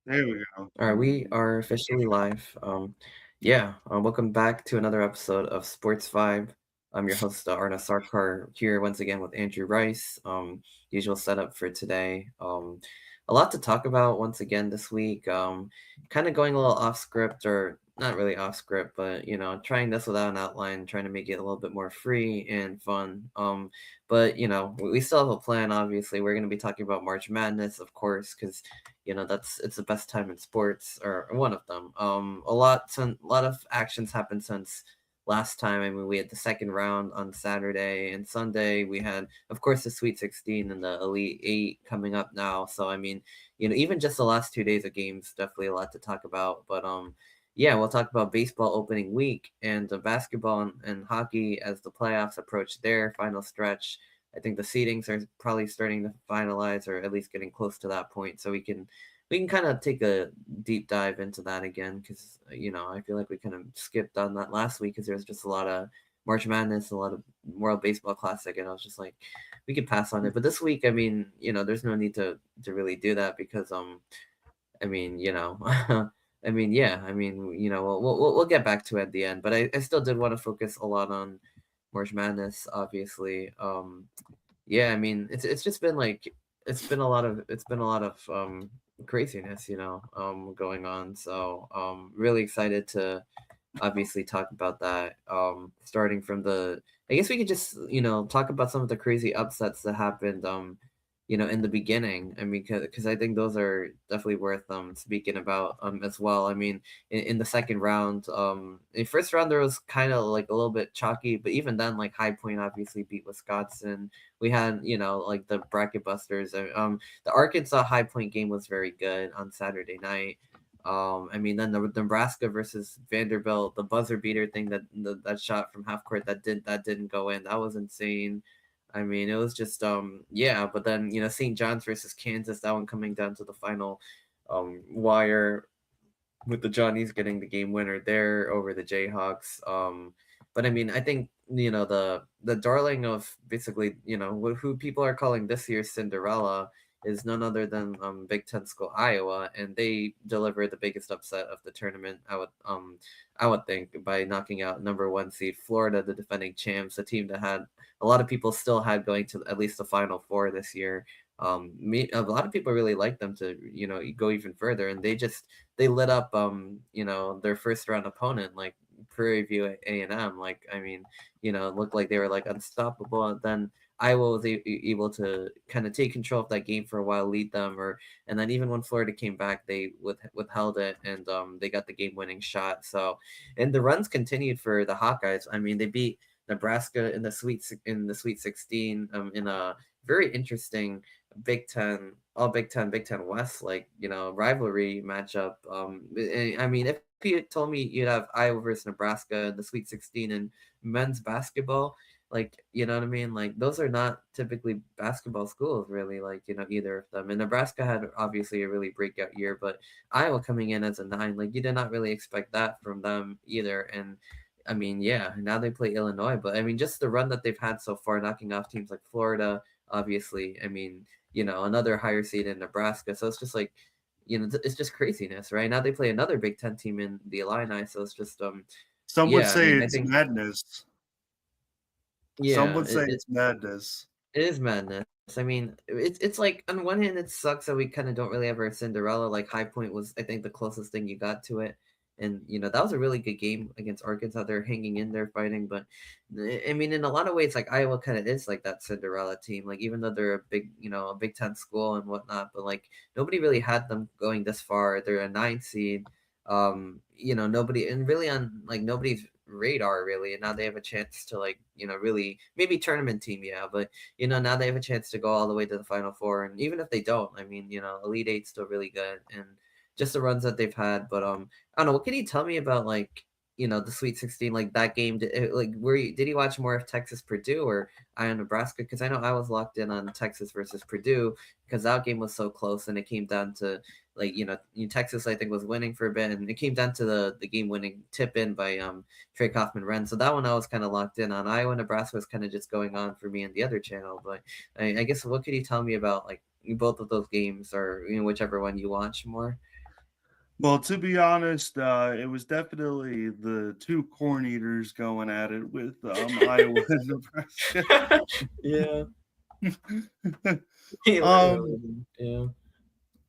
There we go. All right, we are officially live. Welcome back to another episode of Sports Vibe. I'm your host, Arna Sarkar, here once again with Andrew Rice. Usual setup for today. A lot to talk about once again this week. Kind of going a little off script, or not really off script, but trying this without an outline, trying to make it a little bit more free and fun. But we still have a plan. Obviously, we're going to be talking about March Madness, of course, because that's it's the best time in sports, or one of them. A lot of actions happened since last time. I mean, we had the second round on Saturday and Sunday. We had, of course, the Sweet 16 and the Elite Eight coming up now. So I mean, even just the last 2 days of games, definitely a lot to talk about. But yeah, we'll talk about baseball opening week and basketball and hockey as the playoffs approach their final stretch. I think the seedings are probably starting to finalize, or at least getting close to that point. So we can kind of take a deep dive into that again, because I feel like we kind of skipped on that last week because there was just a lot of March Madness, a lot of World Baseball Classic, and I was just like, we could pass on it. But this week, I mean, there's no need to really do that because I mean, I mean, yeah, I mean, we'll get back to it at the end. But I still did want to focus a lot on March Madness, obviously. Yeah, I mean, it's just been like it's been a lot of craziness, going on. So really excited to obviously talk about that. Starting from the, I guess we could just talk about some of the crazy upsets that happened. In the beginning. I mean, because I think those are definitely worth speaking about as well. I mean, in the second round, in first round there was kind of like a little bit chalky, but even then, like High Point obviously beat Wisconsin. We had like the bracket busters. The Arkansas High Point game was very good on Saturday night. I mean, then the Nebraska versus Vanderbilt, the buzzer beater thing, that shot from half court that didn't go in. That was insane. I mean, it was just yeah, but then St. John's versus Kansas, that one coming down to the final wire, with the Johnnies getting the game winner there over the Jayhawks. But I mean, I think the darling of basically who people are calling this year's Cinderella is none other than Big Ten school Iowa, and they delivered the biggest upset of the tournament. I would think, by knocking out number one seed Florida, the defending champs, a team that had a lot of people still had going to at least the Final Four this year. A lot of people really like them to go even further, and they lit up their first round opponent, like Prairie View A&M. Like, I mean, it looked like they were like unstoppable. And then Iowa was able to kind of take control of that game for a while, lead them, and then even when Florida came back, they withheld it, and they got the game winning shot. So, and the runs continued for the Hawkeyes. I mean, they beat Nebraska in the Sweet 16 in a very interesting Big Ten West, like rivalry matchup. I mean, if you told me you'd have Iowa versus Nebraska in the Sweet 16 in men's basketball, like what I mean, like those are not typically basketball schools, really. Like either of them. And Nebraska had obviously a really breakout year, but Iowa coming in as a nine, like you did not really expect that from them either. And I mean, yeah, now they play Illinois, but I mean, just the run that they've had so far, knocking off teams like Florida, obviously. I mean, another higher seed in Nebraska. So it's just like, it's just craziness, right? Now they play another Big Ten team in the Illini. So it's just, Some would yeah, I say mean, I it's think, madness. Some yeah, would say it's madness. it is madness. I mean, it's like on one hand, it sucks that we kind of don't really have our Cinderella. Like High Point was, I think, the closest thing you got to it, and that was a really good game against Arkansas. They're hanging in there, fighting, but I mean, in a lot of ways, like Iowa kind of is like that Cinderella team. Like even though they're a Big Ten school and whatnot, but like nobody really had them going this far. They're a nine seed. Nobody, and really on like nobody's radar really, and now they have a chance to like really maybe tournament team, yeah, but now they have a chance to go all the way to the Final Four, and even if they don't, I mean, Elite Eight's still really good, and just the runs that they've had. But I don't know. What can you tell me about like the Sweet 16, like that game? Did you watch more of Texas Purdue or Iowa Nebraska? Because I know I was locked in on Texas versus Purdue because that game was so close, and it came down to like Texas I think was winning for a bit, and it came down to the game winning tip in by Trey Kaufman Wren. So that one I was kind of locked in on. Iowa Nebraska was kind of just going on for me and the other channel. But I guess what could you tell me about like both of those games, or whichever one you watch more? Well, to be honest, it was definitely the two corn eaters going at it with Iowa and Nebraska. Yeah. He um, literally did. Yeah.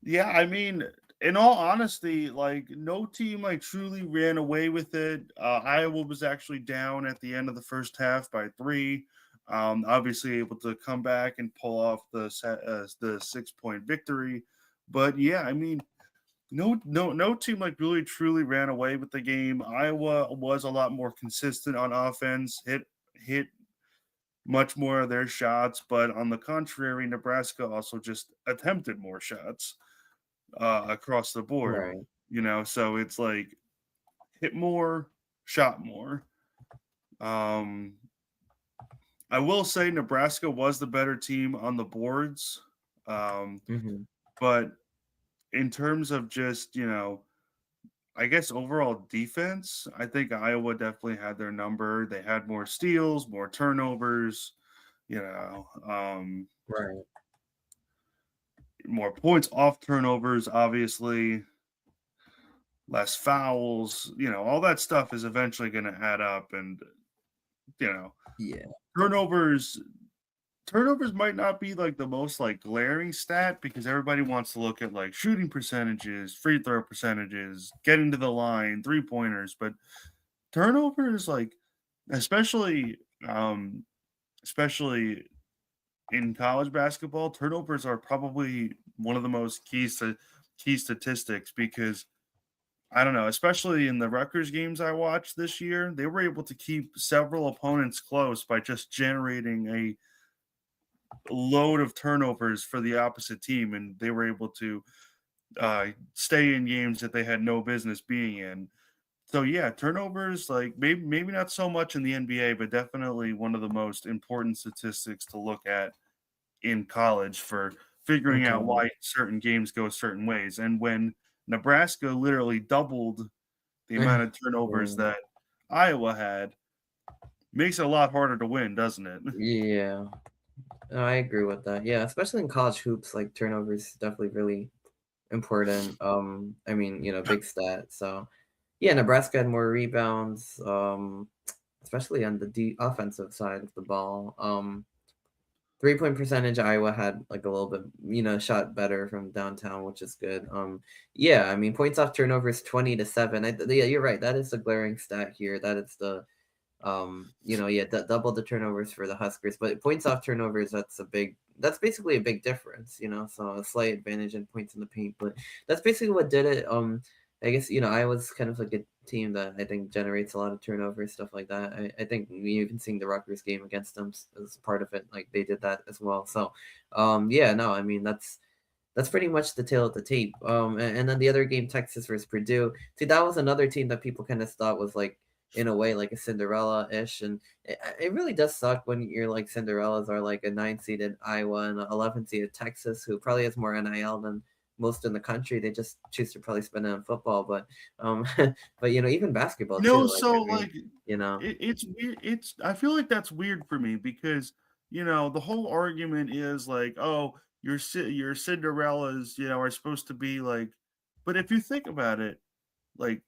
yeah, I mean, in all honesty, like no team like truly ran away with it. Iowa was actually down at the end of the first half by three. Obviously able to come back and pull off the 6 point victory. But yeah, I mean, no team like really truly ran away with the game. Iowa was a lot more consistent on offense, hit much more of their shots, but on the contrary, Nebraska also just attempted more shots across the board. Right. So it's like hit more, shot more. Um, I will say Nebraska was the better team on the boards, um, Hmm. but in terms of just I guess overall defense, I think Iowa definitely had their number. They had more steals, more turnovers, you know, um, Right. more points off turnovers, obviously, less fouls, all that stuff is eventually going to add up. And, you know, Yeah. turnovers. Turnovers might not be like the most like glaring stat because everybody wants to look at like shooting percentages, free throw percentages, getting to the line, three pointers, but turnovers like especially um especially in college basketball, turnovers are probably one of the most key statistics because I don't know, especially in the Rutgers games I watched this year, they were able to keep several opponents close by just generating a load of turnovers for the opposite team, and they were able to stay in games that they had no business being in. So yeah, turnovers like maybe not so much in the NBA, but definitely one of the most important statistics to look at in college for figuring out Okay. why certain games go certain ways. And when Nebraska literally doubled the amount of turnovers Yeah. that Iowa had, makes it a lot harder to win, doesn't it? Yeah. No, I agree with that. Yeah, especially in college hoops, like turnovers definitely really important. I mean, big stat. So yeah, Nebraska had more rebounds, especially on the offensive side of the ball. 3-point percentage, Iowa had like a little bit, shot better from downtown, which is good. Yeah, I mean, points off turnovers 20-7. Yeah, you're right. That is the glaring stat here. That is the yeah, double the turnovers for the Huskers, but points off turnovers, that's basically a big difference, so a slight advantage in points in the paint, but that's basically what did it. I guess, Iowa's kind of like a team that I think generates a lot of turnovers, stuff like that. I think you even seeing the Rutgers game against them as part of it, like they did that as well. So, yeah, no, I mean, that's pretty much the tail of the tape. And then the other game, Texas versus Purdue. See, that was another team that people kind of thought was like, in a way, like a Cinderella ish, and it really does suck when you're like Cinderellas are like a 9 seeded Iowa and an 11 seeded Texas, who probably has more NIL than most in the country. They just choose to probably spend it on football, but but even basketball too. Like So I mean, like you know, it's weird. I feel like that's weird for me because the whole argument is like, oh, your Cinderellas, are supposed to be like, but if you think about it, like,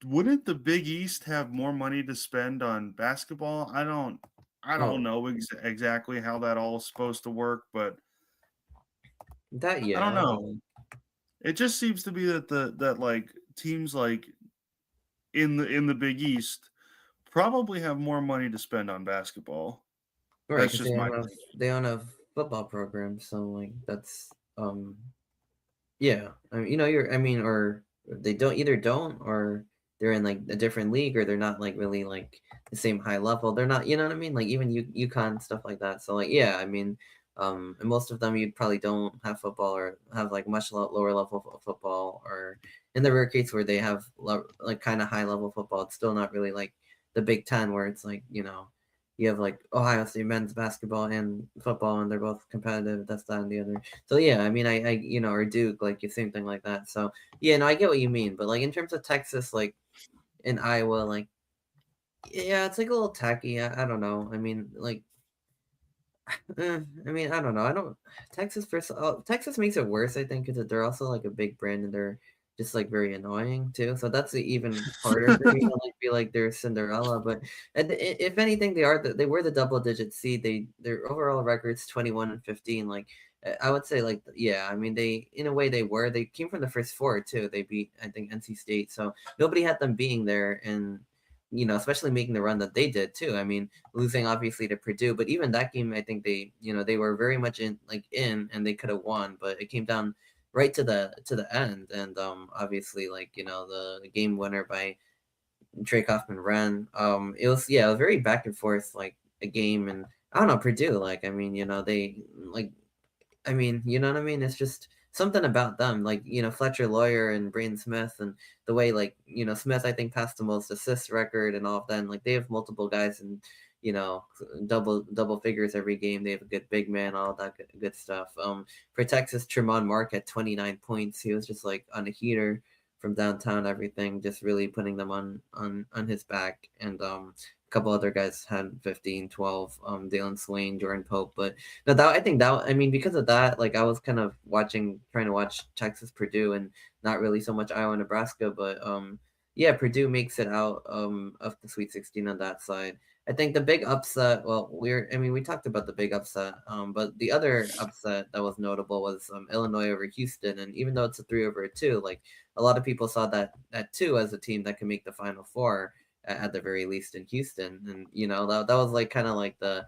wouldn't the Big East have more money to spend on basketball? I don't oh, know exactly how that all is supposed to work, but that I don't yeah, know. It just seems to be that like teams like in the Big East probably have more money to spend on basketball. right, That's because just my thinking. they don't have football programs, so like that's yeah, I mean, I mean, or they don't, or they're in like a different league, or they're not like really like the same high level. They're not, you know what I mean? Like even UConn stuff like that. So like, yeah, I mean, and most of them you probably don't have football or have like much lower level of football, or in the rare case where they have like kind of high level football, it's still not really like the Big Ten where it's like you have like Ohio State men's basketball and football, and they're both competitive. That's that and the other. So yeah, I mean, I or Duke, like the same thing like that. So yeah, no, I get what you mean, but like in terms of Texas, like in Iowa, like yeah, it's like a little tacky. I don't know. I mean, like, I mean, I don't know. I don't Texas first. Texas makes it worse, I think, because they're also like a big brand and they're just like very annoying too. So that's even harder for me to like be like they're Cinderella. But if anything, they were the double digit seed. Their overall records 21-15. Like I would say, like yeah, I mean they in a way they came from the first four too. They beat I think NC State, so nobody had them being there and. Especially making the run that they did too. I mean, losing obviously to Purdue, but even that game, I think they were very much in, and they could have won, but it came down right to the end, and obviously the game winner by Trey Kaufman ran. It was very back and forth like a game, and I don't know Purdue. Like I mean, they like I mean, you know what I mean? It's just something about them, like, Fletcher Lawyer and Braden Smith, and the way, like, Smith, I think, passed the most assists record and all of that. And, like, they have multiple guys and, you know, double figures every game. They have a good big man, all that good stuff. For Texas, Tremont Mark had 29 points. He was just like on a heater from downtown, everything, just really putting them on his back. And a couple other guys had 15, 12, Dalen Swain, Jordan Pope, but no, I think that I mean because of that, like I was kind of trying to watch Texas Purdue and not really so much Iowa Nebraska, but yeah, Purdue makes it out of the Sweet 16 on that side. I think the big upset. Well, we talked about the big upset, but the other upset that was notable was Illinois over Houston, and even though it's a 3-2, like a lot of people saw that too as a team that can make the Final Four at the very least in Houston, and that was like kind of like the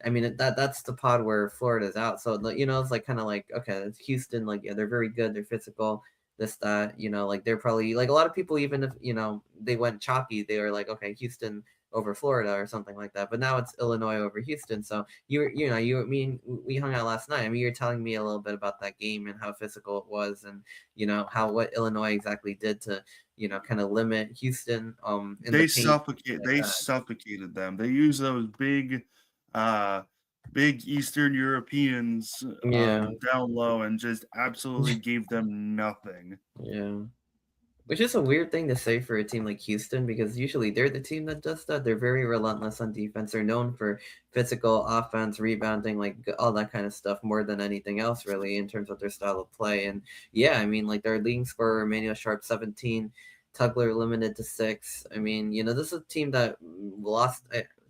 I mean that's the pod where Florida's out. So it's like kind of like okay, it's Houston. Like yeah, they're very good. They're physical. This that like they're probably like a lot of people even if they went chalky, they were like okay, Houston over Florida or something like that. But now it's Illinois over Houston. So we hung out last night. I mean you're telling me a little bit about that game and how physical it was, and how what Illinois exactly did to kind of limit Houston in the paint. They suffocated them. They use those uh big Eastern Europeans Yeah, down low and just absolutely gave them nothing. yeah. Which is a weird thing to say for a team like Houston because usually they're the team that does that. They're very relentless on defense. They're known for physical offense, rebounding, like all that kind of stuff more than anything else, really, in terms of their style of play. And yeah, I mean, like their leading scorer, Emmanuel Sharp, 17, Tugler limited to 6. I mean, this is a team that lost.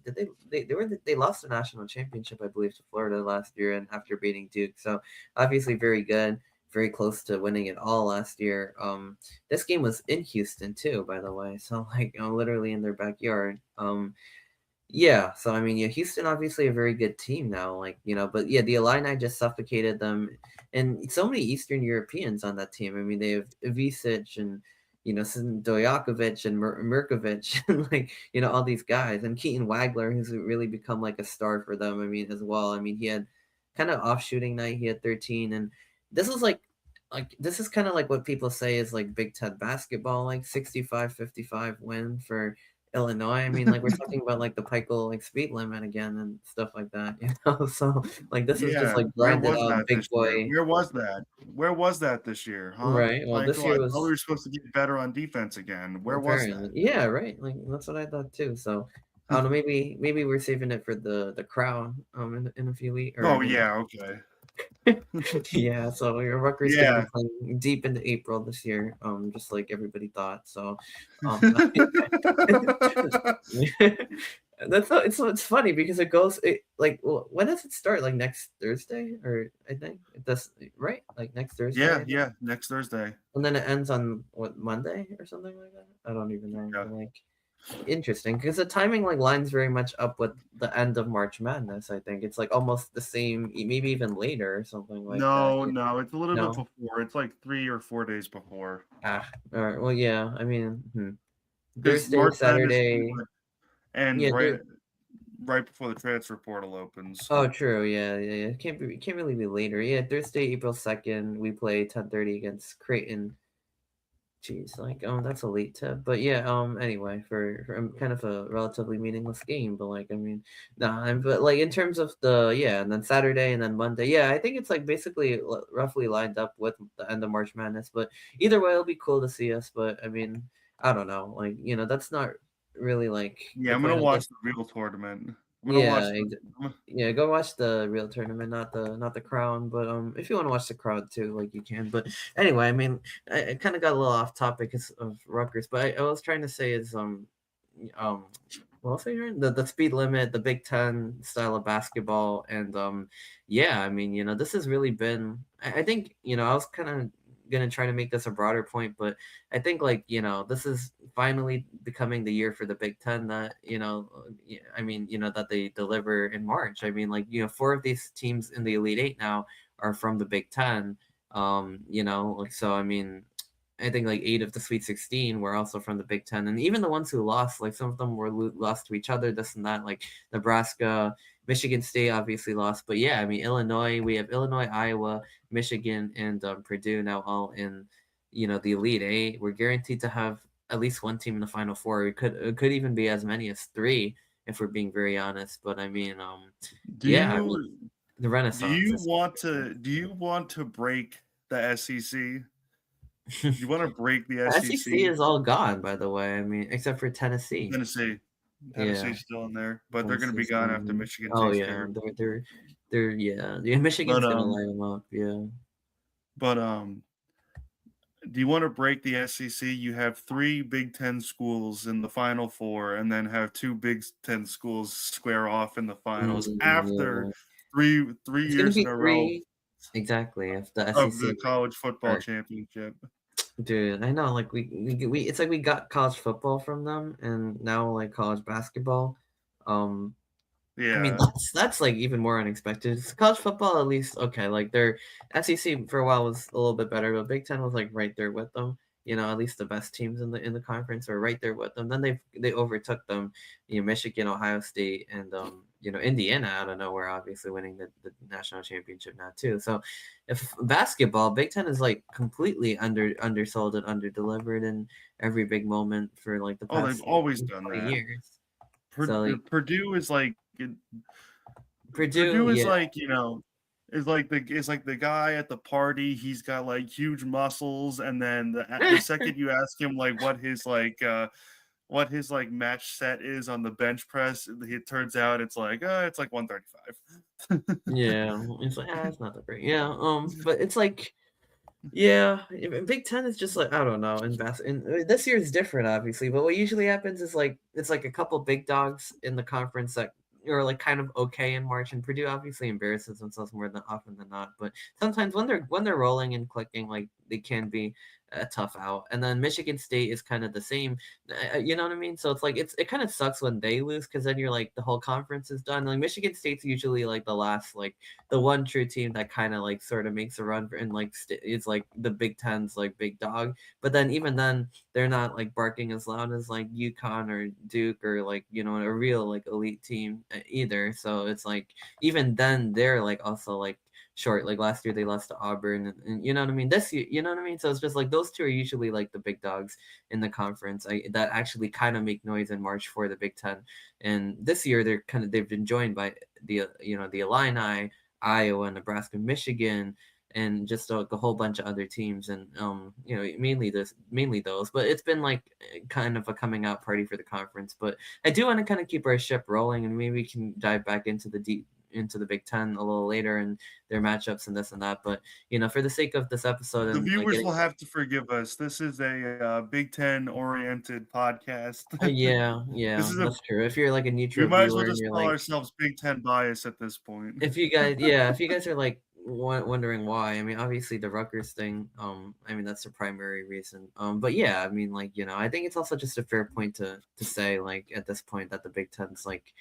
Did they lost the national championship, I believe, to Florida last year, and after beating Duke. So obviously very good, very close to winning it all last year. This game was in Houston too, by the way. So like literally in their backyard. Yeah, so I mean, yeah, Houston obviously a very good team now, like but yeah, the Illini just suffocated them, and so many Eastern Europeans on that team. I mean, they have Ivicic and Stojakovic and Mirkovic, and like all these guys, and Keaton Wagler, who's really become like a star for them. I mean, as well. I mean, he had kind of off shooting night. He had 13, and this was like this is kind of like what people say is like Big Ten basketball, like 65-55 win for Illinois. I mean, like we're talking about like the Pikel like speed limit again and stuff like that, So like this is just Yeah, like where grinded was out that big this year? boy, Where was that? Where was that this year, huh? right? Well, this Michael, year I thought we was were supposed to get better on defense again. Where was apparently, that? yeah, right. Like that's what I thought too. So I don't know. Maybe we're saving it for the crowd in a few weeks or Oh yeah, okay. yeah, so your Rutgers gonna be Yeah. playing deep into April this year, just like everybody thought. So, um, it's funny because when does it start? Like next Thursday, or I think it does, right? Like next Thursday, Yeah, I think, yeah, next Thursday. and then it ends on what Monday or something like that. I don't even know, Yeah. but like interesting because the timing like lines very much up with the end of March Madness. I think it's like almost the same, maybe even later or something like that. No, no, it's a little bit No. before. It's like 3 or 4 days before. Ah, all right. Well, yeah. I mean, Because Thursday, March Madness Saturday. and Yeah. right before the transfer portal opens. Oh, true. Yeah, yeah, yeah. It can't really be later. Yeah, Thursday, April 2nd, we play 10:30 against Creighton. Jeez, like that's a late tip, but yeah. Anyway, for kind of a relatively meaningless game, but like I mean, nah. But like in terms of and then Saturday and then Monday, yeah. I think it's like basically roughly lined up with the end of March Madness. But either way, it'll be cool to see us. But I mean, I don't know. Like that's not really like Yeah, the I'm gonna point of watch this. the real tournament. I'm gonna Yeah, watch the. yeah, go watch the real tournament, not the crown. But if you want to watch the crowd too, like you can. But anyway, I mean, I kind of got a little off topic of Rutgers, but I was trying to say is um what else are you doing? The speed limit, the Big Ten style of basketball, and yeah, I mean, this has really been. I think I was kind of gonna try to make this a broader point, but I think like this is finally becoming the year for the Big Ten that I mean that they deliver in March. I mean like four of these teams in the Elite Eight now are from the Big Ten. Like so I mean I think like 8 of the Sweet 16 were also from the Big Ten, and even the ones who lost, like some of them were lost to each other, this and that. Like Nebraska, Michigan State obviously lost, but yeah, I mean Illinois. We have Illinois, Iowa, Michigan, and Purdue now all in, the Elite Eight. We're guaranteed to have at least one team in the Final Four. It could even be as many as 3 if we're being very honest. But I mean, Do yeah, I mean, you the Renaissance is. do you want to break the SEC? Do you want to break the SEC SEC? is all gone, by the way. I mean, except for Tennessee. Tennessee. Yeah, Tennessee's still in there, but they're going to be Tennessee's gone after gone. Michigan Oh takes yeah, care. they're yeah. But Michigan's gonna line them up. Yeah. but do you want to break the SEC? You have 3 Big Ten schools in the Final Four, and then have 2 Big Ten schools square off in the finals after Yeah. three It's gonna years in be a row 3 exactly if the of SEC the like college football are. championship. Dude, I know. Like we it's like we got college football from them, and now like college basketball. Um, I mean, Yeah. that's like even more unexpected. College football, at least, okay. Like their SEC for a while was a little bit better, but Big Ten was like right there with them. At least the best teams in the conference are right there with them. Then they overtook them. Michigan, Ohio State, and Indiana out of nowhere, obviously winning the national championship now too. So, if basketball, Big Ten is like completely undersold and underdelivered in every big moment for like the Oh, they've past always done 20 that. years. So like Purdue is like Purdue, Purdue is yeah. like, is like the guy at the party. He's got like huge muscles, and then the second you ask him like what his like match set is on the bench press, it turns out it's like 135. Yeah, it's like it's not that great. Yeah, but it's like yeah, Big Ten is just like I don't know. And this year is different, obviously. But what usually happens is like it's like a couple big dogs in the conference that are like kind of okay in March, and Purdue obviously embarrasses themselves more than often than not. But sometimes when they're rolling and clicking, like they can be a tough out. And then Michigan State is kind of the same. You know what I mean? So it's like it kind of sucks when they lose because then you're like the whole conference is done. Like Michigan State's usually like the last like the one true team that kind of like sort of makes a run for and like is like the Big Ten's like big dog. But then even then they're not like barking as loud as like UConn or Duke or like a real like elite team either. So it's like even then they're like also like short. Like last year they lost to Auburn and you know what I mean? This year, you know what I mean? So it's just like those two are usually like the big dogs in the conference that actually kind of make noise in March for the Big Ten. And this year they've been joined by the Illini, Iowa, Nebraska, Michigan, and just like a whole bunch of other teams, and mainly those. But it's been like kind of a coming out party for the conference. But I do want to kind of keep our ship rolling, and maybe we can dive back into the Big Ten a little later and their matchups and this and that. But for the sake of this episode The and like viewers getting will have to forgive us. This is a Big Ten oriented podcast. yeah, This is a that's true. If you're like a We neutral might as viewer well and just you're call like ourselves Big Ten bias at this point. if you guys are like wondering why, I mean, obviously the Rutgers thing, I mean, that's the primary reason. But yeah, I mean, like, I think it's also just a fair point to say, like, at this point that the Big Ten's like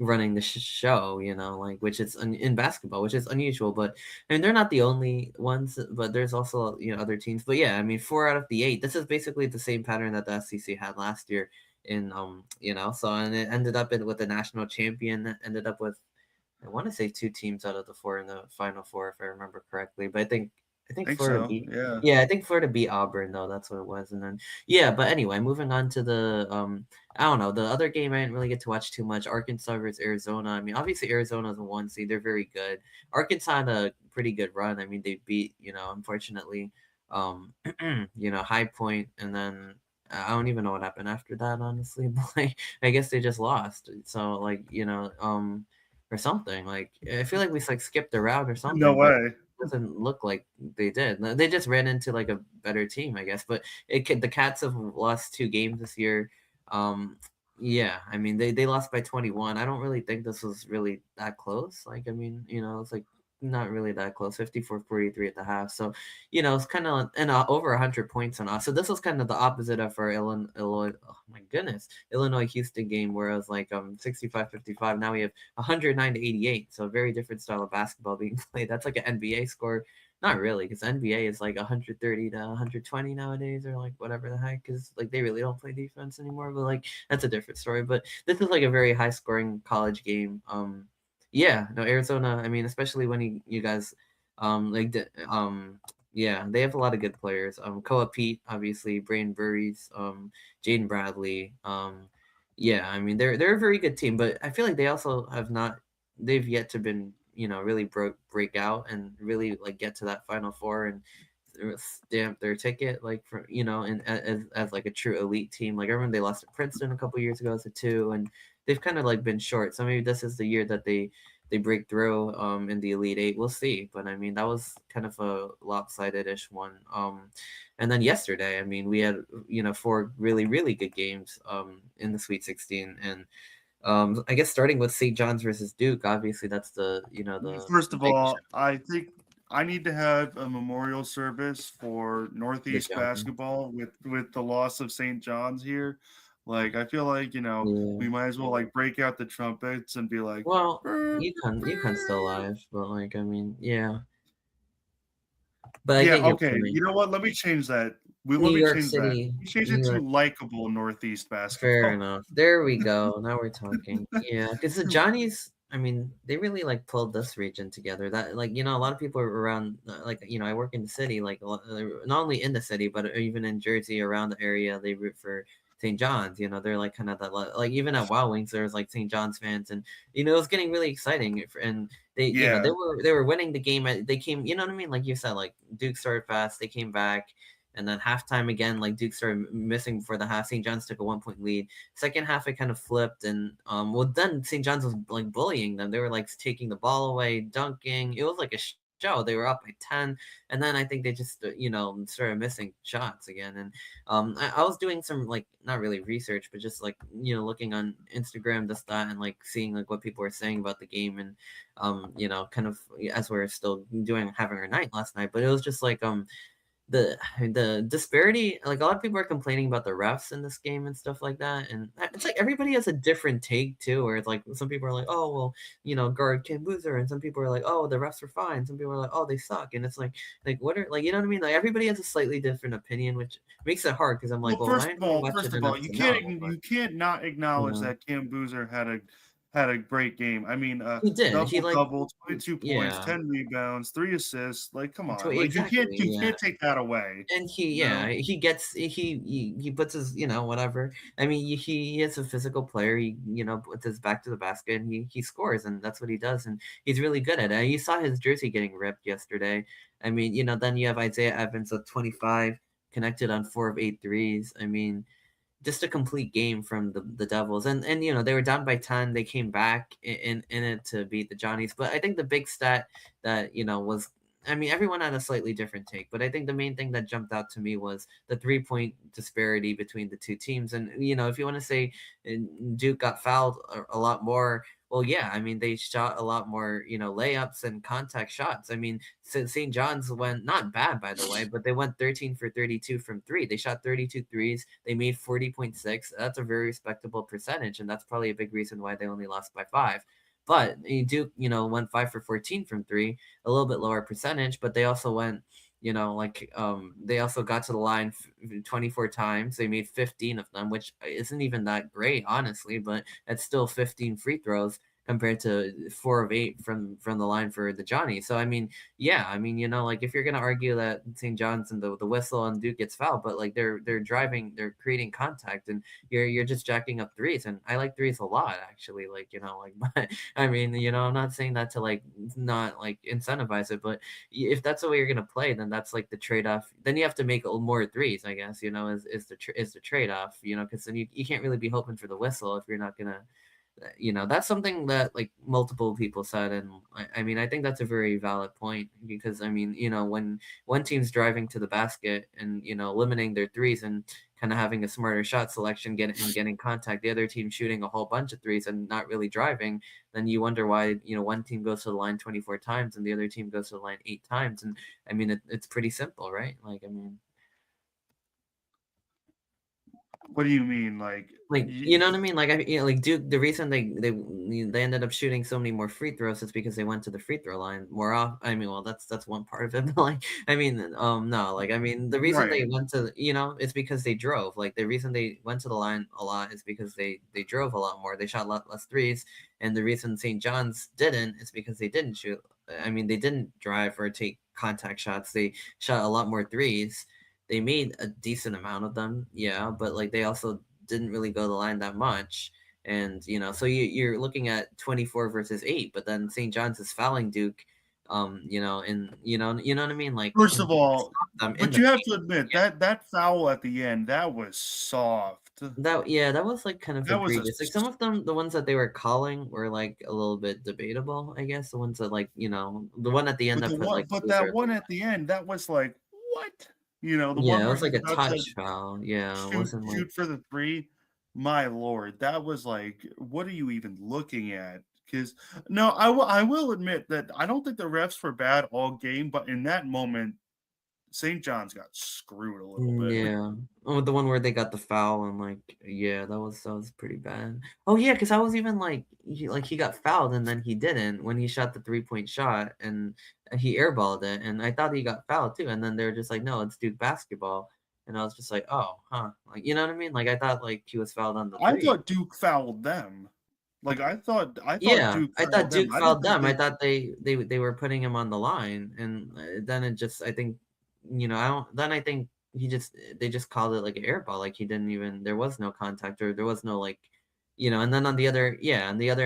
running the show, like, which is in basketball, which is unusual. But I mean, they're not the only ones, but there's also, other teams. But yeah, I mean, 4 out of the 8, this is basically the same pattern that the SEC had last year in, so, and it ended up with the national champion, ended up with, I want to say 2 teams out of the 4 in the Final Four, if I remember correctly. But I think Think Florida so. beat. Yeah. Yeah, I think Florida beat Auburn though. That's what it was. And then yeah, but anyway, moving on to the I don't know, the other game I didn't really get to watch too much. Arkansas versus Arizona. I mean, obviously Arizona's a 1 seed. They're very good. Arkansas had a pretty good run. I mean, they beat unfortunately High Point and then I don't even know what happened after that, honestly. But like, I guess they just lost. So like, or something. Like, I feel like we like skipped a round or No something, but way. it doesn't look like they did. They just ran into like a better team, I guess. But the Cats have lost 2 games this year. Um, yeah, I mean they lost by 21. I don't really think this was really that close. Like, I mean, it's like not really that close. 54-43 at the half. So, it's kind of and over 100 points on us. So this was kind of the opposite of our Illinois. Oh my goodness, Illinois Houston game where it was like 65-55. Now we have 109 to 88. So a very different style of basketball being played. That's like an NBA score. Not really, because NBA is like 130 to 120 nowadays, or like whatever the heck, because like they really don't play defense anymore. But like that's a different story. But this is like a very high scoring college game. Yeah, no, Arizona. I mean, especially when you guys, yeah, they have a lot of good players. Koa Pete, obviously, Brain Burries, Jaden Bradley. Yeah, I mean, they're a very good team, but I feel like they also have not. They've yet to been, really break out and really like get to that Final Four and stamp their ticket like for and as like a true elite team. Like I remember they lost to Princeton a couple years ago as a 2, and they've kind of like been short. So maybe this is the year that they break through in the Elite Eight. We'll see. But I mean that was kind of a lopsided ish one. And then yesterday, I mean we had 4 really really good games in the Sweet 16, and I guess starting with St. John's versus Duke. Obviously that's First the of big all, show. I think I need to have a memorial service for The Northeast Giants. basketball with the loss of St. John's here. Like, I feel like, Yeah. we might as well like break out the trumpets and be like, Well, "Brr, you can still brr." live, but like I mean, yeah. But I get Yeah, your okay. point. You know what? Let me change that. Let New me York change that. City, We change it New to York. likable Northeast Fair basketball. enough. There we go. Now we're talking. Yeah, because the Johnnies, I mean, they really like pulled this region together. That like a lot of people are around. Like I work in the city. Like not only in the city, but even in Jersey around the area, they root for St. John's. They're like kind of that like even at Wild Wings, there's like St. John's fans, and it was getting really exciting. And they Yeah. they were winning the game. They came. You know what I mean? Like you said, like Duke started fast. They came back. And then halftime again, like Duke started missing before the half. St. John's took a 1 point lead. Second half, it kind of flipped, and well, then St. John's was like bullying them. They were like taking the ball away, dunking. It was like a show. They were up by 10, and then I think they just started missing shots again. And I was doing some like not really research, but just like looking on Instagram, this that, and like seeing like what people were saying about the game, and kind of as we're still having our night last night. But it was just like the disparity, like a lot of people are complaining about the refs in this game and stuff like that, and it's like everybody has a different take too, where it's like some people are like, oh well, guard Kim Boozer, and some people are like, oh, the refs are fine, some people are like, oh, they suck. And it's like what are, like, you know what I mean, like everybody has a slightly different opinion, which makes it hard because I'm like, Well, well, I didn't really watch first it of all, enough to know. But you can't not acknowledge you that Cam Boozer had a great game. I mean, he did, he double like, double, 22 points, yeah, 10 rebounds, 3 assists. Like, come on, like exactly, you yeah. can't take that away. And he, You yeah, know? he gets he puts his, whatever. I mean, he is a physical player. He puts his back to the basket and he scores, and that's what he does, and he's really good at it. You saw his jersey getting ripped yesterday. I mean, then you have Isaiah Evans at 25, connected on 4 of 8 threes. I mean, just a complete game from the Devils, and they were down by 10. They came back in it to beat the Johnnies. But I think the big stat that was, I mean, everyone had a slightly different take, but I think the main thing that jumped out to me was the 3 point disparity between the two teams. And if you want to say Duke got fouled a lot more, well, yeah, I mean, they shot a lot more, layups and contact shots. I mean, St. John's went not bad, by the way, but they went 13 for 32 from 3. They shot 32 threes. They made 40.6. That's a very respectable percentage, and that's probably a big reason why they only lost by 5. But Duke, went 5 for 14 from 3, a little bit lower percentage, but they also went, they also got to the line 24 times. They made 15 of them, which isn't even that great, honestly, but it's still 15 free throws. compared to 4 of 8 from the line for the Johnny. So I mean, yeah, I mean, like if you're gonna argue that St. John's and the whistle and Duke gets fouled, but like they're driving, they're creating contact, and you're just jacking up threes, and I like threes a lot actually. Like like, but I mean, I'm not saying that to like not like incentivize it, but if that's the way you're gonna play, then that's like the trade off. Then you have to make more threes, I guess. Is the trade off. Because then you can't really be hoping for the whistle if you're not gonna that's something that like multiple people said, and I mean I think that's a very valid point because I mean when one team's driving to the basket and limiting their threes and kind of having a smarter shot selection, getting contact, the other team shooting a whole bunch of threes and not really driving, then you wonder why one team goes to the line 24 times and the other team goes to the line 8 times. And I mean it's pretty simple, right? Like I mean, What do you mean? like, you know what I mean? Like, like Duke. The reason they ended up shooting so many more free throws is because they went to the free throw line more off. I mean, well, that's one part of it. But like, I mean, no, like, I mean, the reason they right. went to, it's because they drove. Like, the reason they went to the line a lot is because they drove a lot more. They shot a lot less threes, and the reason St. John's didn't is because they didn't shoot. I mean, they didn't drive or take contact shots. They shot a lot more threes. They made a decent amount of them, yeah, but like they also didn't really go the line that much. And so you're looking at 24 versus 8, but then St. John's is fouling Duke, and you know what I mean, like, First and of all, them in but the you have paint. to admit that foul at the end, that was soft. That Yeah, that was like kind of That was a egregious. Like some of them, the ones that they were calling were like a little bit debatable, I guess. The ones that like the one at the end but that the put one like but that Loser. one at the end, that was like, what? The one Yeah, it where was like he's a about to touch foul. Yeah, it shoot wasn't like. shoot for the three. My lord, that was like, what are you even looking at? Because no, I will admit that I don't think the refs were bad all game, but in that moment, St. John's got screwed a little bit. Yeah. Oh, the one where they got the foul and like, yeah, that was pretty bad. Oh yeah, because I was even like, he got fouled and then he didn't when he shot the 3-point shot and he airballed it, and I thought he got fouled too, and then they were just like, no, it's Duke basketball, and I was just like, oh, huh, like you know what I mean? Like I thought like he was fouled on the I three. thought Duke fouled them. Like I thought Yeah, Duke I thought fouled them. Duke I didn't fouled think them. I they. thought they were putting him on the line, and then it just I think I don't. Then I think they just called it like an air ball, like he didn't even there was no contact or there was no like and then on the other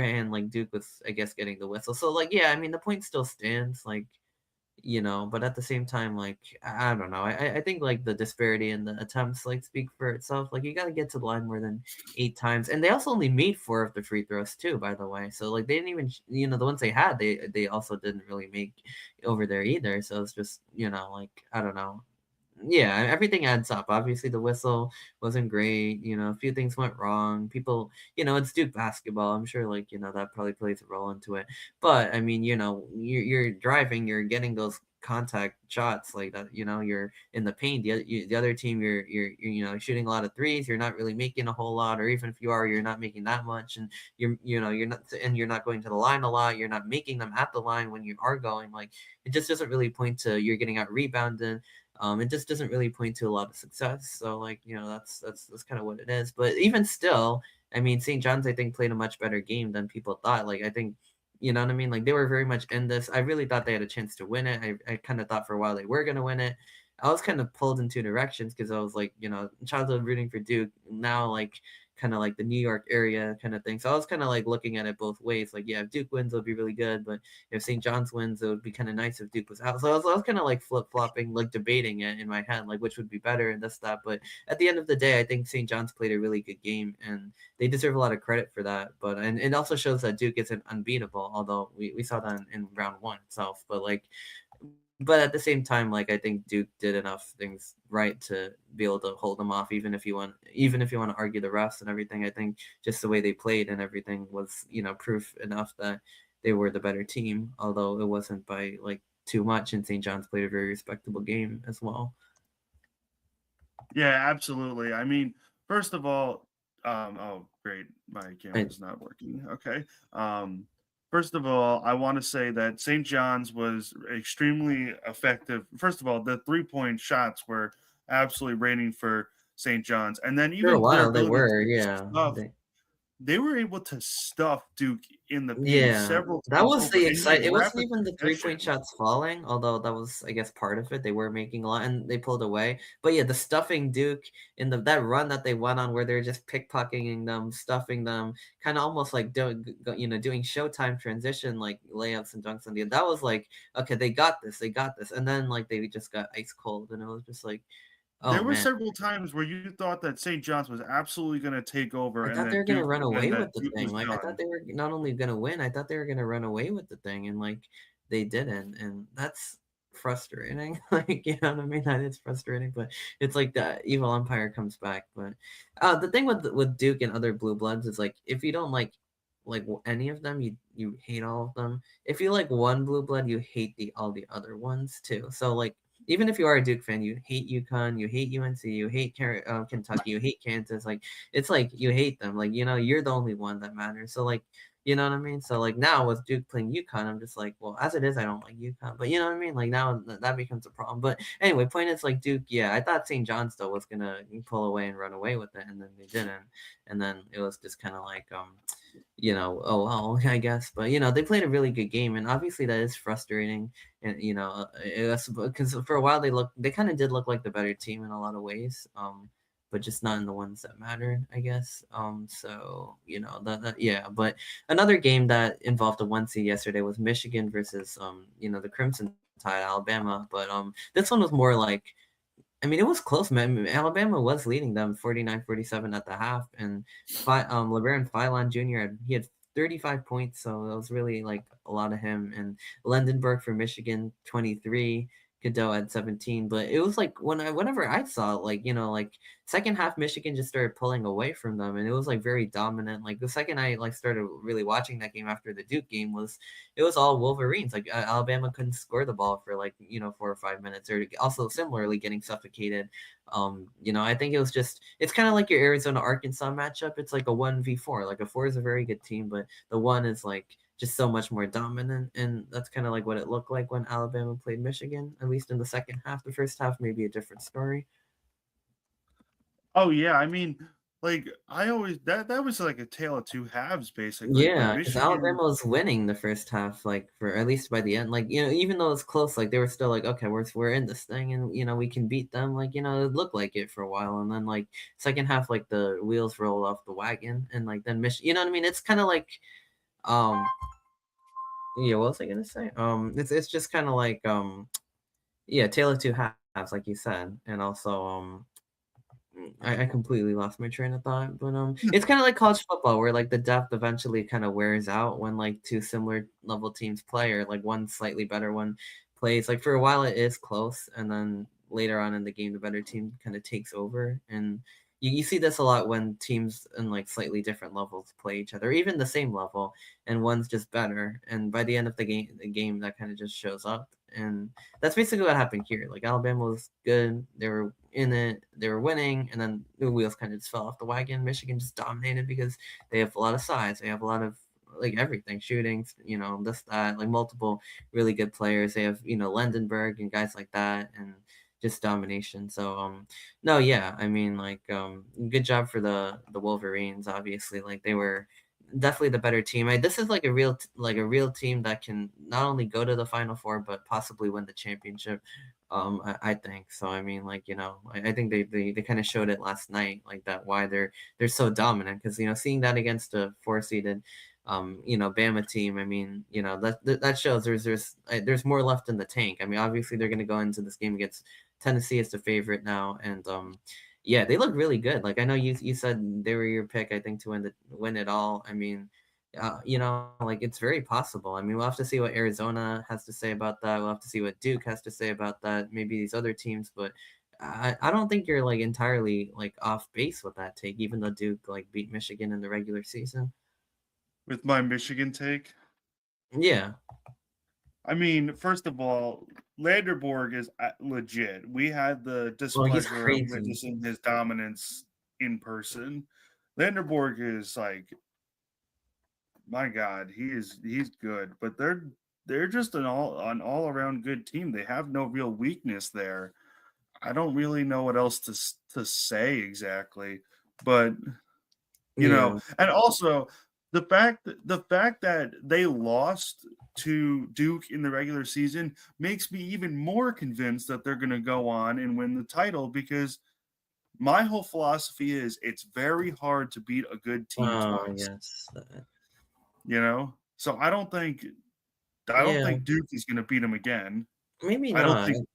hand, like Duke was I guess getting the whistle. So like yeah, I mean the point still stands. Like but at the same time, like I don't know. I think like the disparity in the attempts like speak for itself. Like you got to get to the line more than 8 times, and they also only made 4 of the free throws too. By the way, so like they didn't even the ones they had, they also didn't really make over there either. So it's just like I don't know. Yeah, everything adds up. Obviously, the whistle wasn't great. A few things went wrong. People, it's Duke basketball. I'm sure, like, that probably plays a role into it. But I mean, you're driving, you're getting those contact shots like that. You're in the paint. The other team, you're shooting a lot of threes. You're not really making a whole lot, or even if you are, you're not making that much. And you're not going to the line a lot. You're not making them at the line when you are going. Like, it just doesn't really point to you're getting out rebounded. It just doesn't really point to a lot of success. So like that's kind of what it is. But even still, I mean, St. John's I think played a much better game than people thought. Like I think what I mean. Like they were very much in this. I really thought they had a chance to win it. I kind of thought for a while they were gonna win it. I was kind of pulled in two directions because I was like, childhood rooting for Duke. Now like kind of like the New York area kind of thing. So I was kind of like looking at it both ways. Like, yeah, if Duke wins, it'll be really good. But if St. John's wins, it would be kind of nice if Duke was out. So I was kind of like flip flopping, like debating it in my head, like which would be better and this, that. But at the end of the day, I think St. John's played a really good game and they deserve a lot of credit for that. But, and it also shows that Duke isn't unbeatable, although we saw that in round one itself. But at the same time, like I think Duke did enough things right to be able to hold them off, even if you want to argue the refs and everything. I think just the way they played and everything was, proof enough that they were the better team, although it wasn't by like too much. And St. John's played a very respectable game as well. Yeah, absolutely. I mean, first of all, oh great, my And camera's not working. Okay. First of all, I want to say that St. John's was extremely effective. First of all, the 3-point shots were absolutely raining for St. John's, and then for a even their while they ability were, to yeah. stuff they were able to stuff Duke in the paint Yeah, several that times was over the in like it wasn't rapid even the three-point succession. shots falling, although that was, I guess, part of it. They were making a lot and they pulled away. But yeah, the stuffing Duke in that run that they went on where they're just pickpocketing them, stuffing them, kind of almost like doing Showtime transition like layups and dunks on the. That was like, okay, they got this, and then like they just got ice cold, and it was just like, oh There were man. several times where you thought that St. John's was absolutely gonna take over I and thought they were that gonna Duke run and away that with the Duke thing, was like, I thought done. they were not only gonna win, I thought they were gonna run away with the thing, and, like, they didn't, and that's frustrating, like, you know what I mean? That is frustrating, but it's like the evil empire comes back, but, the thing with Duke and other blue bloods is, like, if you don't any of them, you hate all of them. If you like one blue blood, you hate all the other ones too, so, like, even if you are a Duke fan, you hate UConn, you hate UNC, you hate Kentucky, you hate Kansas, like, it's like you hate them. Like, you're the only one that matters. So like, you know what I mean? So like now with Duke playing UConn, I'm just like, well, as it is, I don't like UConn. But you know what I mean? Like now that becomes a problem. But anyway, point is like Duke, yeah, I thought St. John's though was gonna pull away and run away with it, and then they didn't. And then it was just kind of like oh well, I guess. But they played a really good game, and obviously that is frustrating. And it was because for a while they kind of did look like the better team in a lot of ways. But just not in the ones that mattered, I guess. So that yeah. But another game that involved a 1 seed yesterday was Michigan versus the Crimson Tide, Alabama. But this one was more like, I mean, it was close, man. Alabama was leading them 49-47 at the half, and LeBaron Philon Jr. He had 35 points, so that was really like a lot of him. And Lendenberg for Michigan 23, Cadeau at 17. But it was like whenever I saw it, like second half Michigan just started pulling away from them, and it was like very dominant. Like the second I started really watching that game after the Duke game it was all Wolverines. Like Alabama couldn't score the ball for 4 or 5 minutes, or also similarly getting suffocated. I think it's kind of like your Arizona Arkansas matchup. It's like a 1v4. Like a 4 is a very good team, but the 1 is like just so much more dominant, and that's kind of like what it looked like when Alabama played Michigan, at least in the second half. The first half maybe a different story. Oh yeah, I mean, like I always that was like a tale of two halves basically, but Yeah, because Michigan. Alabama was winning the first half, like for at least by the end, like even though it's close, like they were still like, okay, we're in this thing, and we can beat them, like it looked like it for a while, and then like second half, like the wheels rolled off the wagon, and like then Mich, you know what I mean? It's kind of like, um, yeah, what was I gonna say? It's just kind of like, yeah, tale of two halves, like you said, and also I completely lost my train of thought, but it's kind of like college football where like the depth eventually kind of wears out when like two similar level teams play, or like one slightly better one plays. Like for a while it is close, and then later on in the game the better team kind of takes over, and you see this a lot when teams in like slightly different levels play each other, or even the same level, and one's just better, and by the end of the game that kind of just shows up, and that's basically what happened here. Like Alabama was good, they were in it, they were winning, and then the wheels kind of just fell off the wagon. Michigan just dominated because they have a lot of size, they have a lot of like everything, shootings, this, that, like multiple really good players. They have Lendenberg and guys like that, and just domination. So no, yeah, I mean, like good job for the Wolverines. Obviously, like they were definitely the better team. This is like a real team that can not only go to the Final Four but possibly win the championship. I think so. I mean, like I think they kind of showed it last night, like that why they're so dominant, because seeing that against a 4 seeded Bama team. I mean, that shows there's more left in the tank. I mean, obviously they're going to go into this game against Tennessee as the favorite now, and yeah, they look really good. Like I know you said they were your pick, I think, to win it all. I mean, like it's very possible. I mean, we'll have to see what Arizona has to say about that. We'll have to see what Duke has to say about that. Maybe these other teams, but I don't think you're like entirely like off base with that take, even though Duke like beat Michigan in the regular season. With my Michigan take. Yeah. I mean, first of all, Landerborg is legit. We had the Well, he's displeasure of crazy. witnessing his dominance in person. Landerborg is like, my God, he's good, but they're just an all around good team. They have no real weakness there. I don't really know what else to say exactly, but Yeah. And also the fact that they lost to Duke in the regular season makes me even more convinced that they're gonna go on and win the title because my whole philosophy is it's very hard to beat a good team Oh, twice, yes. you know? So I don't Yeah, think Duke is gonna beat beat them again. maybe I don't not. think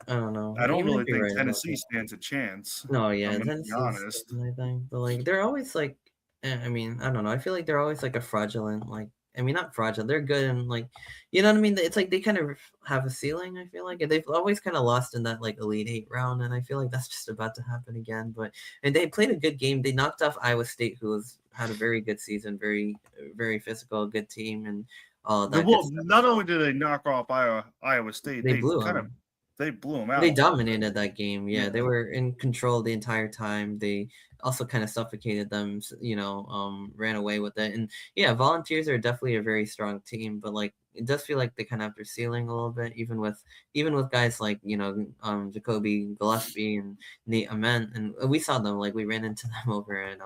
I don't know. I don't You might really be think right about Tennessee that. stands a chance. No, I'm yeah, gonna be Tennessee's honest. I think, but like they're always like, I mean, I don't know. I feel like they're always like a fraudulent, like I mean, not fraudulent. They're good and like, you know what I mean. It's like they kind of have a ceiling. I feel like and they've always kind of lost in that like Elite Eight round, and I feel like that's just about to happen again. But and they played a good game. They knocked off Iowa State, who was had a very good season, very physical, good team, and all of The that good well, stuff. not only So did they knock off Iowa State, they blew them. they blew them They out. dominated that game. Yeah, they Yeah. were in control the entire time. They also kind of suffocated them, ran away with it. And yeah, Volunteers are definitely a very strong team, but like it does feel like they kind of have their ceiling a little bit, even with guys like Jacoby Gillespie and Nate Ament, and we saw them like we ran into them over at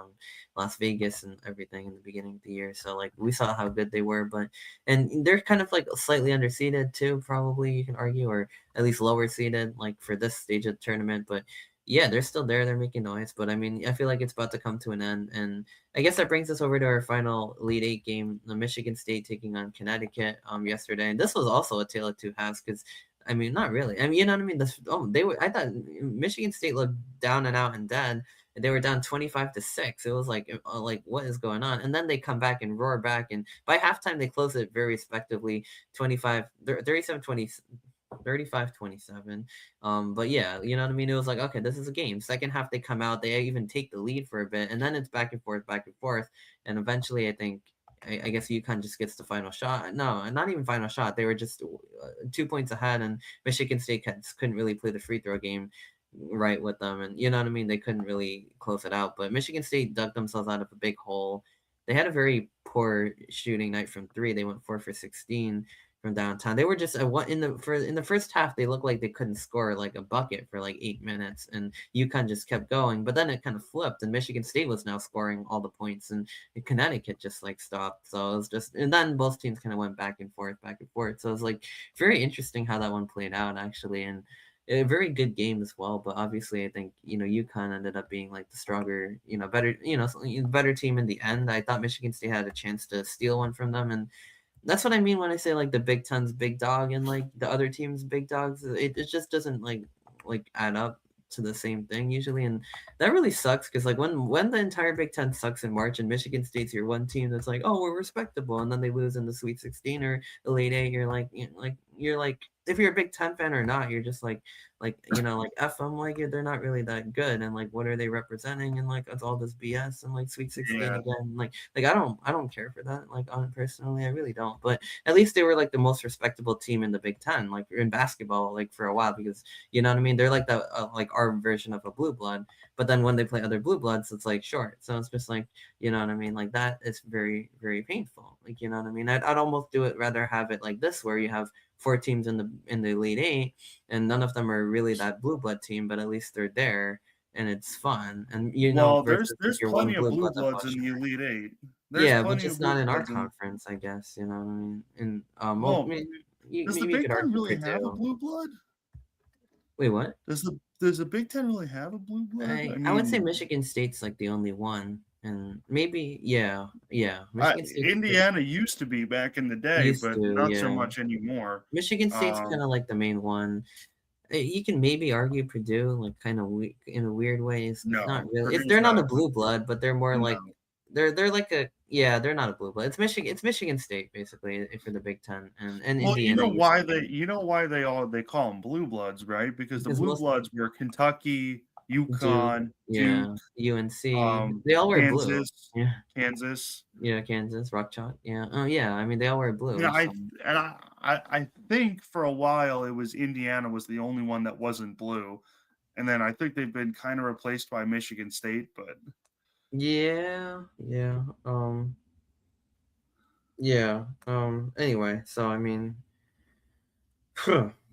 Las Vegas and everything in the beginning of the year. So like we saw how good they were, but and they're kind of like slightly underseeded too, probably you can argue, or at least lower seeded, like for this stage of the tournament. But yeah, they're still there. They're making noise. But I mean, I feel like it's about to come to an end. And I guess that brings us over to our final Elite Eight game, the Michigan State taking on Connecticut yesterday. And this was also a tale of two halves because I mean, not really. I mean, you know what I mean? They were. I thought Michigan State looked down and out and dead. They were down 25-6. It was like what is going on? And then they come back and roar back. And by halftime, they close it very respectively, 37-20, 35-27. But yeah, you know what I mean? It was like, okay, this is a game. Second half, they come out, they even take the lead for a bit, and then it's back and forth, back and forth. And eventually, I guess UConn just gets the final shot. No, not even final shot. They were just 2 points ahead, and Michigan State couldn't really play the free throw game right with them. And you know what I mean? They couldn't really close it out. But Michigan State dug themselves out of a big hole. They had a very poor shooting night from three. They went 4 for 16 from downtown. They were just in the first half. They looked like they couldn't score like a bucket for like 8 minutes, and UConn just kept going. But then it kind of flipped, and Michigan State was now scoring all the points, and Connecticut just like stopped. So it was just, and then both teams kind of went back and forth, back and forth. So it was like very interesting how that one played out actually, and a very good game as well. But obviously, I think UConn ended up being like the stronger, better, better team in the end. I thought Michigan State had a chance to steal one from them, and that's what I mean when I say like the Big Ten's big dog and like the other team's big dogs. It just doesn't like add up to the same thing usually, and that really sucks because like when the entire Big Ten sucks in March and Michigan State's your one team that's like, oh, we're respectable, and then they lose in the Sweet 16 or Elite Eight, you're like if you're a Big Ten fan or not, you're just like F them, like they're not really that good, and like what are they representing, and like it's all this BS and like Sweet 16 Yeah. again, like I don't care for that, like on personally, I really don't. But at least they were like the most respectable team in the Big Ten, like in basketball, like for a while, because you know what I mean. They're like like our version of a blue blood, but then when they play other blue bloods, it's like short. So it's just like you know what I mean. Like that is very very painful. Like you know what I mean. I'd almost rather have it like this, where you have four teams in the Elite Eight, and none of them are really that blue blood team, but at least they're there and it's fun. And Well, versus like there's your one plenty of blue blue blood that bloods in watch. the Elite Eight. There's Yeah, but plenty of just blue not in our bloods in conference, I guess. You know what I mean? And well, well, does the maybe you Big could Ten argue really have a Purdue. blue blood? Wait, what? Does the Big Ten really have a blue blood? I I would say mean, Michigan State's like the only one, and maybe yeah. Michigan State's pretty Indiana used to be back in the day, used but to, not so yeah. much anymore. Michigan State's Um, kind of like the main one. You can maybe argue Purdue, like kind of in a weird way. It's not no, really. Purdue's They're not a not. blue blood, but they're more No. like they're like a yeah. They're not a blue blood. It's Michigan. It's Michigan State basically for the Big Ten, and Well, Indiana used to be you know why they call them blue bloods, right? Because the because blue most bloods were Kentucky, Duke, UConn, Duke, yeah, UNC, they all wear blue. Kansas, Yeah, Kansas. yeah, Kansas, Rock Chalk. Yeah, oh yeah. I mean, they all wear You know, blue. I So and I think for a while it was Indiana was the only one that wasn't blue, and then I think they've been kind of replaced by Michigan State, but yeah, yeah, yeah. Anyway, so I mean.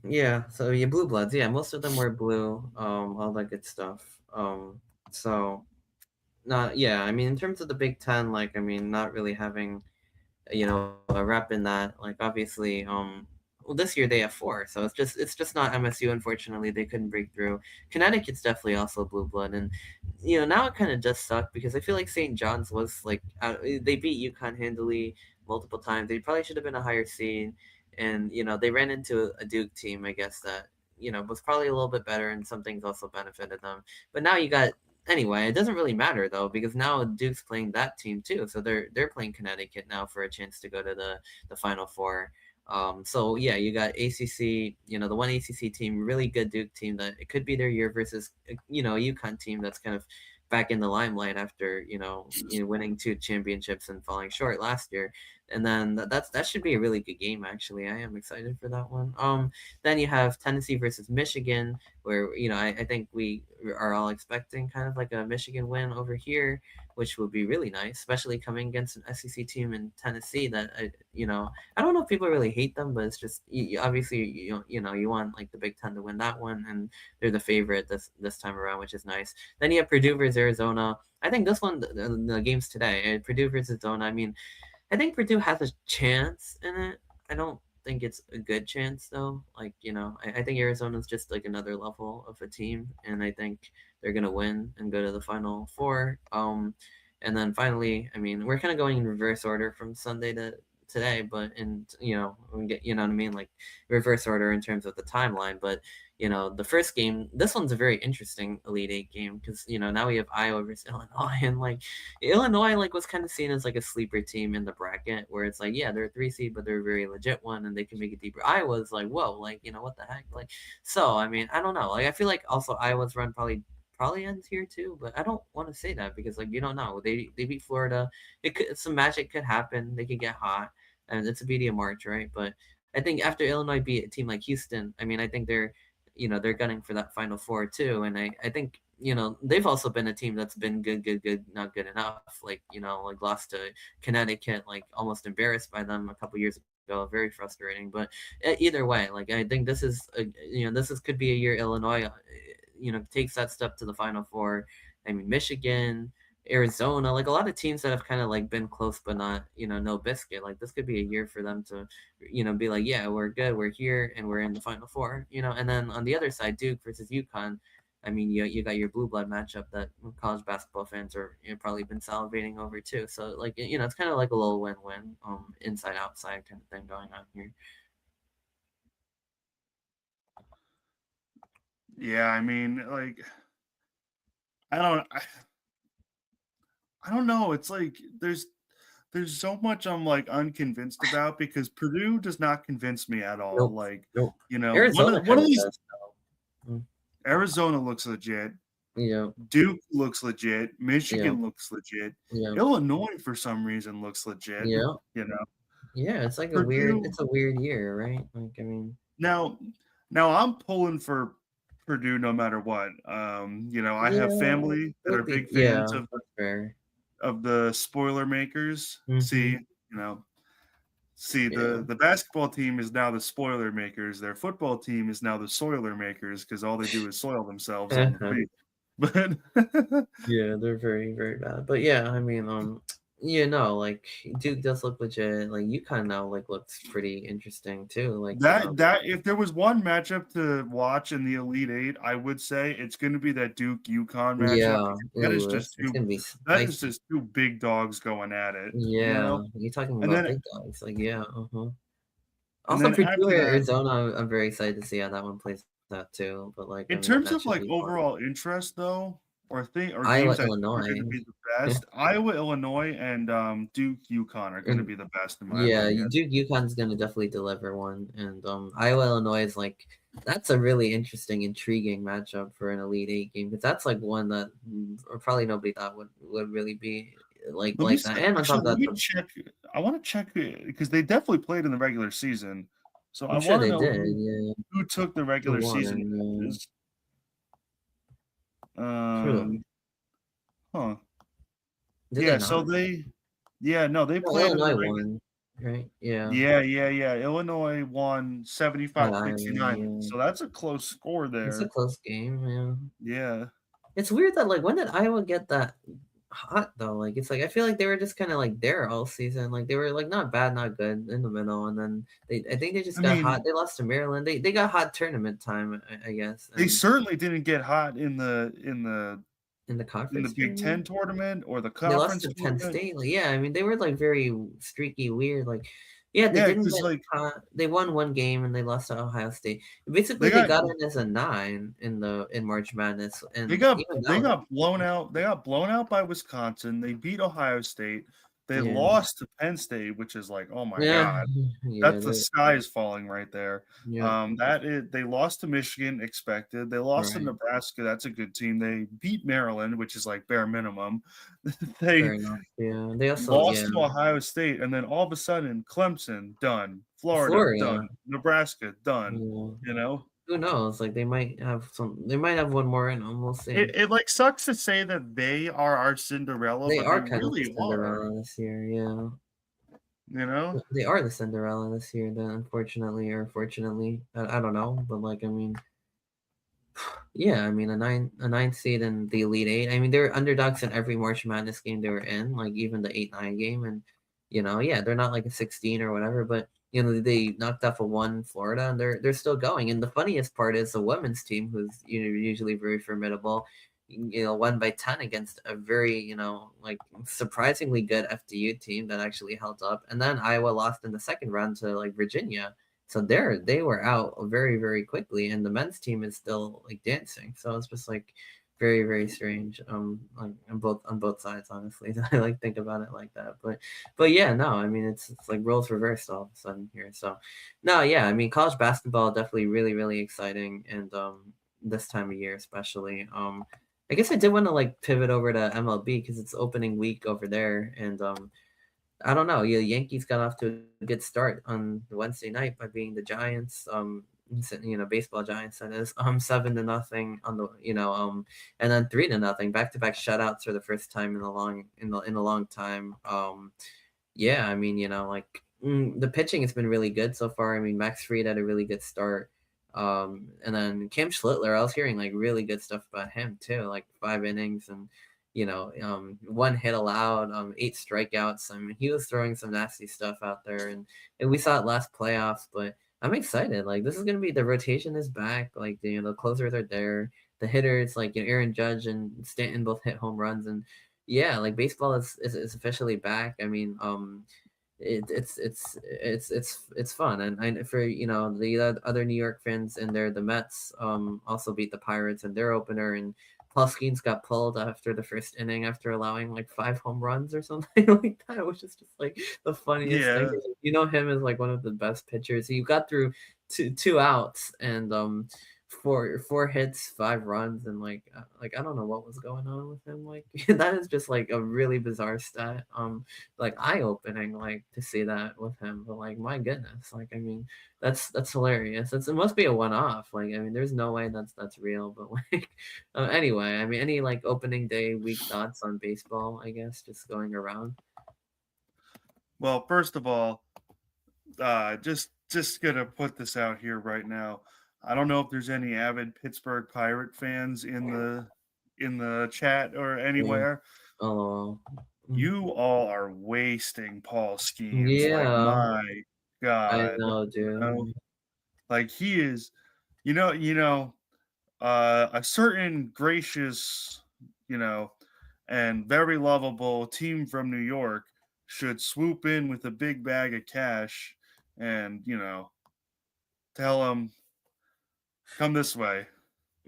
Yeah, so yeah, blue bloods. Yeah, most of them were blue. All that good stuff. So not yeah. I mean, in terms of the Big Ten, like I mean, not really having a rep in that. Like obviously, well, this year they have four, so it's just not MSU. Unfortunately, they couldn't break through. Connecticut's definitely also blue blood, and now it kind of does suck because I feel like St. John's was like they beat UConn handily multiple times. They probably should have been a higher seed, and they ran into a Duke team, I guess that was probably a little bit better, and some things also benefited them. But now you got anyway, it doesn't really matter though because now Duke's playing that team too, so they're playing Connecticut now for a chance to go to the Final Four. So yeah, you got ACC, the one ACC team, really good Duke team that it could be their year versus a UConn team that's kind of back in the limelight after winning two championships and falling short last year. And then that should be a really good game actually. I am excited for that one. Then you have Tennessee versus Michigan, where I think we are all expecting kind of like a Michigan win over here, which would be really nice, especially coming against an SEC team in Tennessee that I don't know if people really hate them, but it's just obviously you want like the Big Ten to win that one, and they're the favorite this time around, which is nice. Then you have Purdue versus Arizona. I think this one, the games today, Purdue versus Arizona. I mean, I think Purdue has a chance in it. I don't think it's a good chance though. Like, I think Arizona's just like another level of a team, and I think they're gonna win and go to the Final Four. And then finally, I mean, we're kind of going in reverse order from Sunday to today, but we get what I mean, like reverse order in terms of the timeline. But the first game, this one's a very interesting Elite Eight game because now we have Iowa versus Illinois, and like Illinois like was kind of seen as like a sleeper team in the bracket where it's like, yeah, they're a 3 seed, but they're a very legit one and they can make it deeper. Iowa's like, whoa, like what the heck, like so. I mean, I don't know. Like I feel like also Iowa's run probably ends here too, but I don't want to say that because like you don't know. They beat Florida. It could some magic could happen. They could get hot, and it's a BD of March, right? But I think after Illinois beat a team like Houston, I mean, I think they're gunning for that Final Four too, and I think they've also been a team that's been good, not good enough. Like like lost to Connecticut, like almost embarrassed by them a couple years ago. Very frustrating, but either way, like I think this is could be a year Illinois takes that step to the Final Four. I mean, Michigan, Arizona, like a lot of teams that have kind of like been close but not no biscuit. Like this could be a year for them to be like, yeah, we're good, we're here, and we're in the Final Four. And then on the other side, Duke versus UConn. I mean, you got your blue blood matchup that college basketball fans are probably been salivating over too. So like it's kind of like a little win-win, inside outside kind of thing going on here. Yeah, I mean, like I don't I don't know. It's like there's so much I'm like unconvinced about because Purdue does not convince me at all. Nope, Like, nope. one Arizona of one kind of of these does. Mm, Arizona looks legit. yeah, Duke looks legit. yeah, Michigan looks legit. yeah, Illinois for some reason looks legit. yeah. You know, Yeah, it's like Purdue it's a weird year, right? Like, I mean, now now I'm pulling for Purdue no matter what. I yeah, have family that are big yeah, fans of that's fair. the spoiler makers. See, Mm-hmm. Yeah. the basketball team is now the spoiler makers. Their football team is now the soiler makers because all they do is soil themselves on the field. But Yeah, they're very, very bad. But yeah, I mean, like Duke does look legit. Like UConn now like looks pretty interesting too. Like, that if there was one matchup to watch in the Elite Eight, I would say it's going to be that Duke UConn matchup. yeah. That is Ooh, just it's gonna be that is spicy. just two big dogs going at it. Yeah, you're talking And about then big dogs. Like, yeah. Uh-huh. and Also, then Purdue after or that, Arizona, I'm very excited to see how that one plays out too. But like, I in mean, terms that of should like be fun. overall interest though, or Iowa, games I think are going to Illinois. be the best, Iowa, Illinois, and Duke, UConn are going to And be the best in my yeah, opinion. Duke UConn's gonna definitely deliver one, and Iowa Illinois is like that's a really interesting, intriguing matchup for an Elite Eight game because that's like one that probably nobody thought would really be Let me like that. see, And on top actually of let that, me check. I want to check because they definitely played in the regular season, so I I'm sure want to they know did. Yeah, who took the who regular won? season And matches. who Um, huh? did they Yeah, not? no, they No, played in the Illinois regular. won, right? Yeah, Yeah. Illinois won at 75-69, Iowa. so that's a close score It's a there. close game. Yeah, Yeah. it's weird that like when did Iowa get that hot though. Like it's like I feel like they were just kind of like there all season. Like they were like not bad, not good in the middle, and then I think they just I got hot. mean, They lost to Maryland. They got hot tournament time, I guess, they and certainly didn't get hot in the in the conference Big Ten tournament. tournament or the They lost conference to Penn tournament. State. Like, yeah, I mean, they were like very streaky, weird. Like, yeah, they Yeah, didn't because get like caught. They won one game and they lost to Ohio State. Basically, they they got got in as a 9 in March Madness, and even that they was got blown out. They got blown out by Wisconsin. They beat Ohio State. They yeah, lost to Penn State, which is like, oh my yeah, god, yeah, that's the sky is falling right there. yeah, They lost to Michigan, expected. They lost to right, Nebraska. That's a good team. They beat Maryland, which is like bare minimum. fair They enough. Yeah, they also lost to Ohio State, and then all of a sudden, Clemson done, Florida Florida. done, Nebraska done. Yeah. You know, Who knows? Like they might have some. They might have one more in them. We'll see. it like sucks to say that they are our Cinderella, They but they are kind of the really are. Cinderella this year. Yeah. You know, They are the Cinderella this year, then unfortunately or fortunately, I don't know, but like I mean, yeah, I mean a ninth seed in the Elite Eight. I mean they were underdogs in every March Madness game they were in, like even the 8-9 game, and yeah, they're not like a 16 or whatever, but they knocked off a one Florida and they're still going. And the funniest part is the women's team, who's usually very formidable, won by 10 against a very like surprisingly good FDU team that actually held up, and then Iowa lost in the second round to like Virginia. So they were out very, very quickly, and the men's team is still like dancing. So it's just like very, very strange. Like on both sides, honestly. I like think about it like that. But yeah, no, I mean it's like roles reversed all of a sudden here. So no, yeah, I mean college basketball definitely really, really exciting, and this time of year especially. I guess I did want to like pivot over to MLB because it's opening week over there, and I don't know. Yeah, Yankees got off to a good start on Wednesday night by beating the Giants. Baseball Giants, that is. 7-0 on the and then 3-0 back to back shutouts for the first time in a long time. Yeah, I mean, the pitching has been really good so far. I mean, Max Fried had a really good start. And then Cam Schlittler, I was hearing like really good stuff about him too, like 5 innings and one hit allowed, 8 strikeouts. I mean, he was throwing some nasty stuff out there, and we saw it last playoffs. But I'm excited. Like this is gonna be the rotation is back. Like the closers are there. The hitters like Aaron Judge and Stanton both hit home runs, and yeah, like baseball is officially back. I mean, it's fun, and for the other New York fans and the Mets also beat the Pirates in their opener, and Paul Skeens got pulled after the first inning after allowing like 5 home runs or something like that, which is just like the funniest thing. yeah, Him as like one of the best pitchers. He got through two outs and four hits, 5 runs, and like I don't know what was going on with him. Like that is just like a really bizarre stat. Like eye opening, like to see that with him. But like my goodness, like I mean, that's hilarious. It must be a one off. Like I mean, there's no way that's real. But like anyway, I mean, any like opening day week thoughts on baseball? I guess just going around. well, first of all, just gonna put this out here right now. I don't know if there's any avid Pittsburgh Pirate fans in the chat or Yeah. anywhere. Oh. You all are wasting Paul Skeens. Like Yeah, my I God, know, you know, dude. like he is. A certain gracious, you know, and very lovable team from New York should swoop in with a big bag of cash and tell them come this way,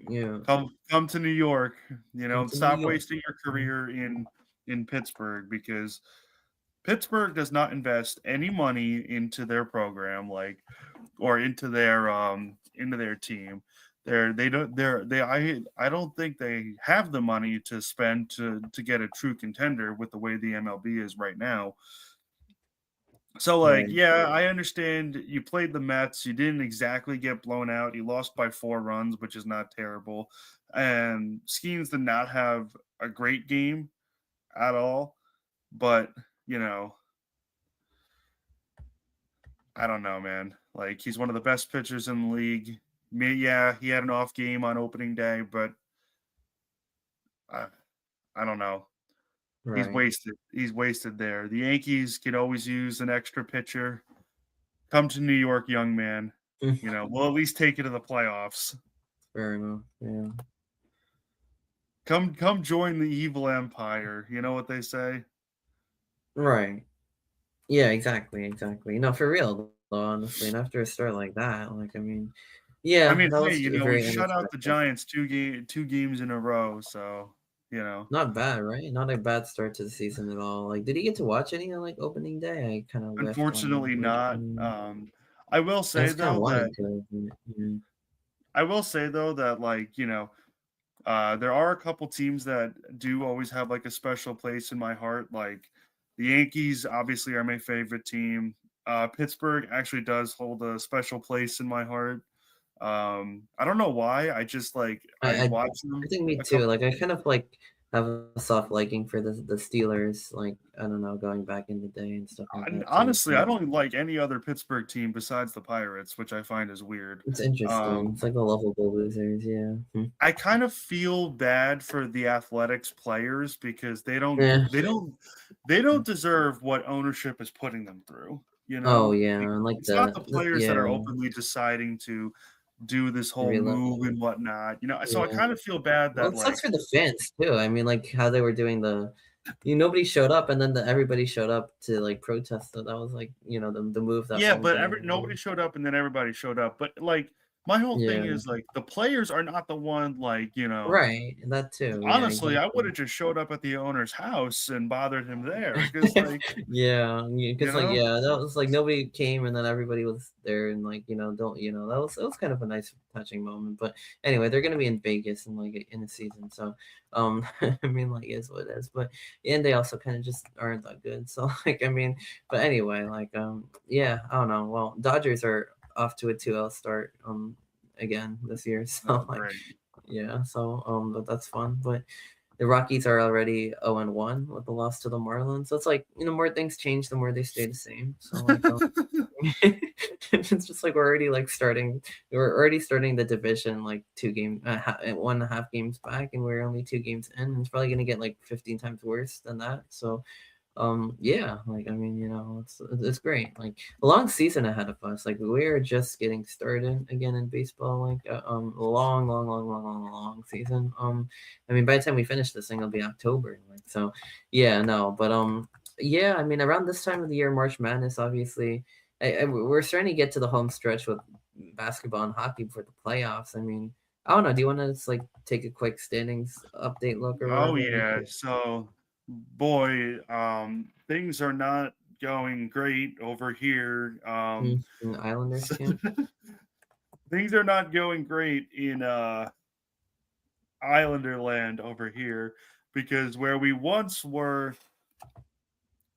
Yeah. come to New York, Come and to New stop York. wasting your career in Pittsburgh, because Pittsburgh does not invest any money into their program, like, or into their team. I don't think they have the money to spend to get a true contender with the way the MLB is right now. So like, Right. yeah, I understand you played the Mets, you didn't exactly get blown out. You lost by 4 runs, which is not terrible. And Skeens did not have a great game at all, but you know, I don't know, man. Like he's one of the best pitchers in the league. Yeah, he had an off game on opening day, but I, I don't know. He's Right. wasted. He's wasted there. The Yankees could always use an extra pitcher. Come to New York, young man. We'll at least take you to the playoffs. Fair enough. Yeah. Come join the evil empire. You know what they say? Right. Yeah, exactly, exactly. No, for real though, honestly. And after a start like that, like I mean, I yeah, mean, that hey, was we very shut out the unexpected. Giants 2 games in a row, so, you know. Not bad, right? Not a bad start to the season at all. Like, did he get to watch any of like opening day? I kind of whiffed on Unfortunately like not. I will I say just kind of though that wanted to. Yeah. like, there are a couple teams that do always have like a special place in my heart. Like the Yankees, obviously, are my favorite team. Pittsburgh actually does hold a special place in my heart. I don't know why. I just like I, I I watched I them think me a too. couple. Like I kind of like have a soft liking for the Steelers. Like I don't know, going back in the day and stuff like And that too. honestly, I So don't like any other Pittsburgh team besides the Pirates, which I find is weird. it's interesting. Um, It's like the lovable losers. Yeah. I kind of feel bad for the athletics players because Yeah. they don't deserve what ownership is putting them through, Oh yeah, Like, and like it's not the the players that are yeah, openly deciding to do this the whole move real and whatnot, so I yeah. kind of feel bad Well, that, it sucks like. for the fans too. I mean, like how they were doing nobody showed up, and then everybody showed up to like protest. So that was like the move that Yeah, won but games. nobody showed up and then everybody showed up, but, like, my whole thing Yeah, is, like, the players are not the one, like, right. That too. Yeah, honestly, I exactly. would've just showed up at the owner's house and bothered him there because, like, Yeah, you because like know? yeah, that was like nobody came, and then everybody was there, and like don't that was kind of a nice touching moment. But anyway, they're gonna be in Vegas in like in a season, so I mean like is what it is. But and they also kind of just aren't that good. So like I mean, but anyway, like yeah, I don't know. Well, Dodgers are off to a 2-0 start again this year, Oh, so like great. yeah, so but that's fun. But the Rockies are already 0-1 with the loss to the Marlins. So it's like, more things change, the more they stay the same. So like it's just like we're already starting the division like 1.5 games back, and we're only 2 games in. And it's probably gonna get like 15 times worse than that. So yeah, like I mean, it's great. Like a long season ahead of us. Like we're just getting started again in baseball. Like a long, long, long, long, long, long season. I mean, by the time we finish this thing, it'll be October. Like so, yeah, no, but yeah. I mean, around this time of the year, March Madness, obviously, we're starting to get to the home stretch with basketball and hockey for the playoffs. I mean, I don't know. Do you want to just like take a quick standings update look or Oh, whatever? yeah, so, boy, things are not going great over here, In the Islanders so camp. things are not going great in, Islander land over here because where we once were,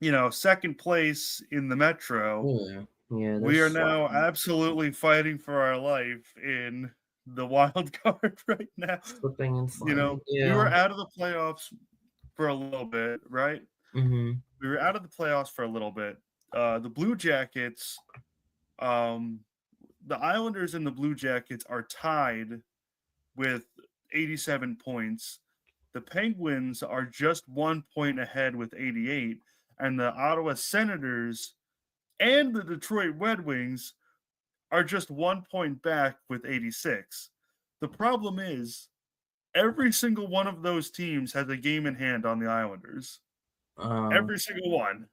2nd place in the Metro, Yeah, yeah, they're we are now sliding, absolutely fighting for our life in the wild card right now. slipping and sliding. We were Yeah. out of the playoffs for a little bit, right? Mhm. We were out of the playoffs for a little bit. The Blue Jackets, um, the Islanders and the Blue Jackets are tied with 87 points. The Penguins are just 1 point ahead with 88, and the Ottawa Senators and the Detroit Red Wings are just 1 point back with 86. The problem is, every single one of those teams has a game in hand on the Islanders. Uh, Every single one.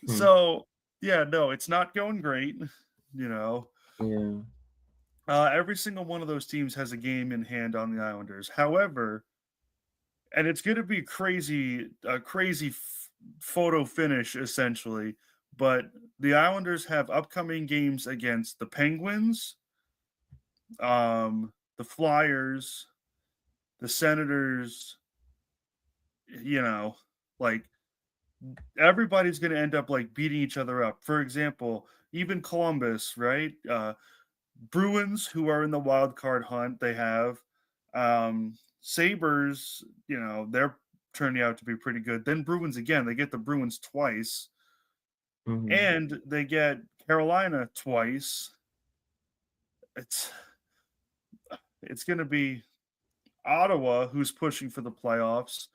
hmm, So, yeah, no, it's not going great. You know, yeah. every single one of those teams has a game in hand on the Islanders. However, and it's going to be a crazy photo finish essentially. But the Islanders have upcoming games against the Penguins, the Flyers, the Senators. You know, like everybody's going to end up like beating each other up. For example, even Columbus, right? Bruins, who are in the wild card hunt, they have Sabres. They're turning out to be pretty good. Then Bruins again. They get the Bruins twice, Mhm. and they get Carolina twice. It's it's going to be Ottawa, who's pushing for the playoffs.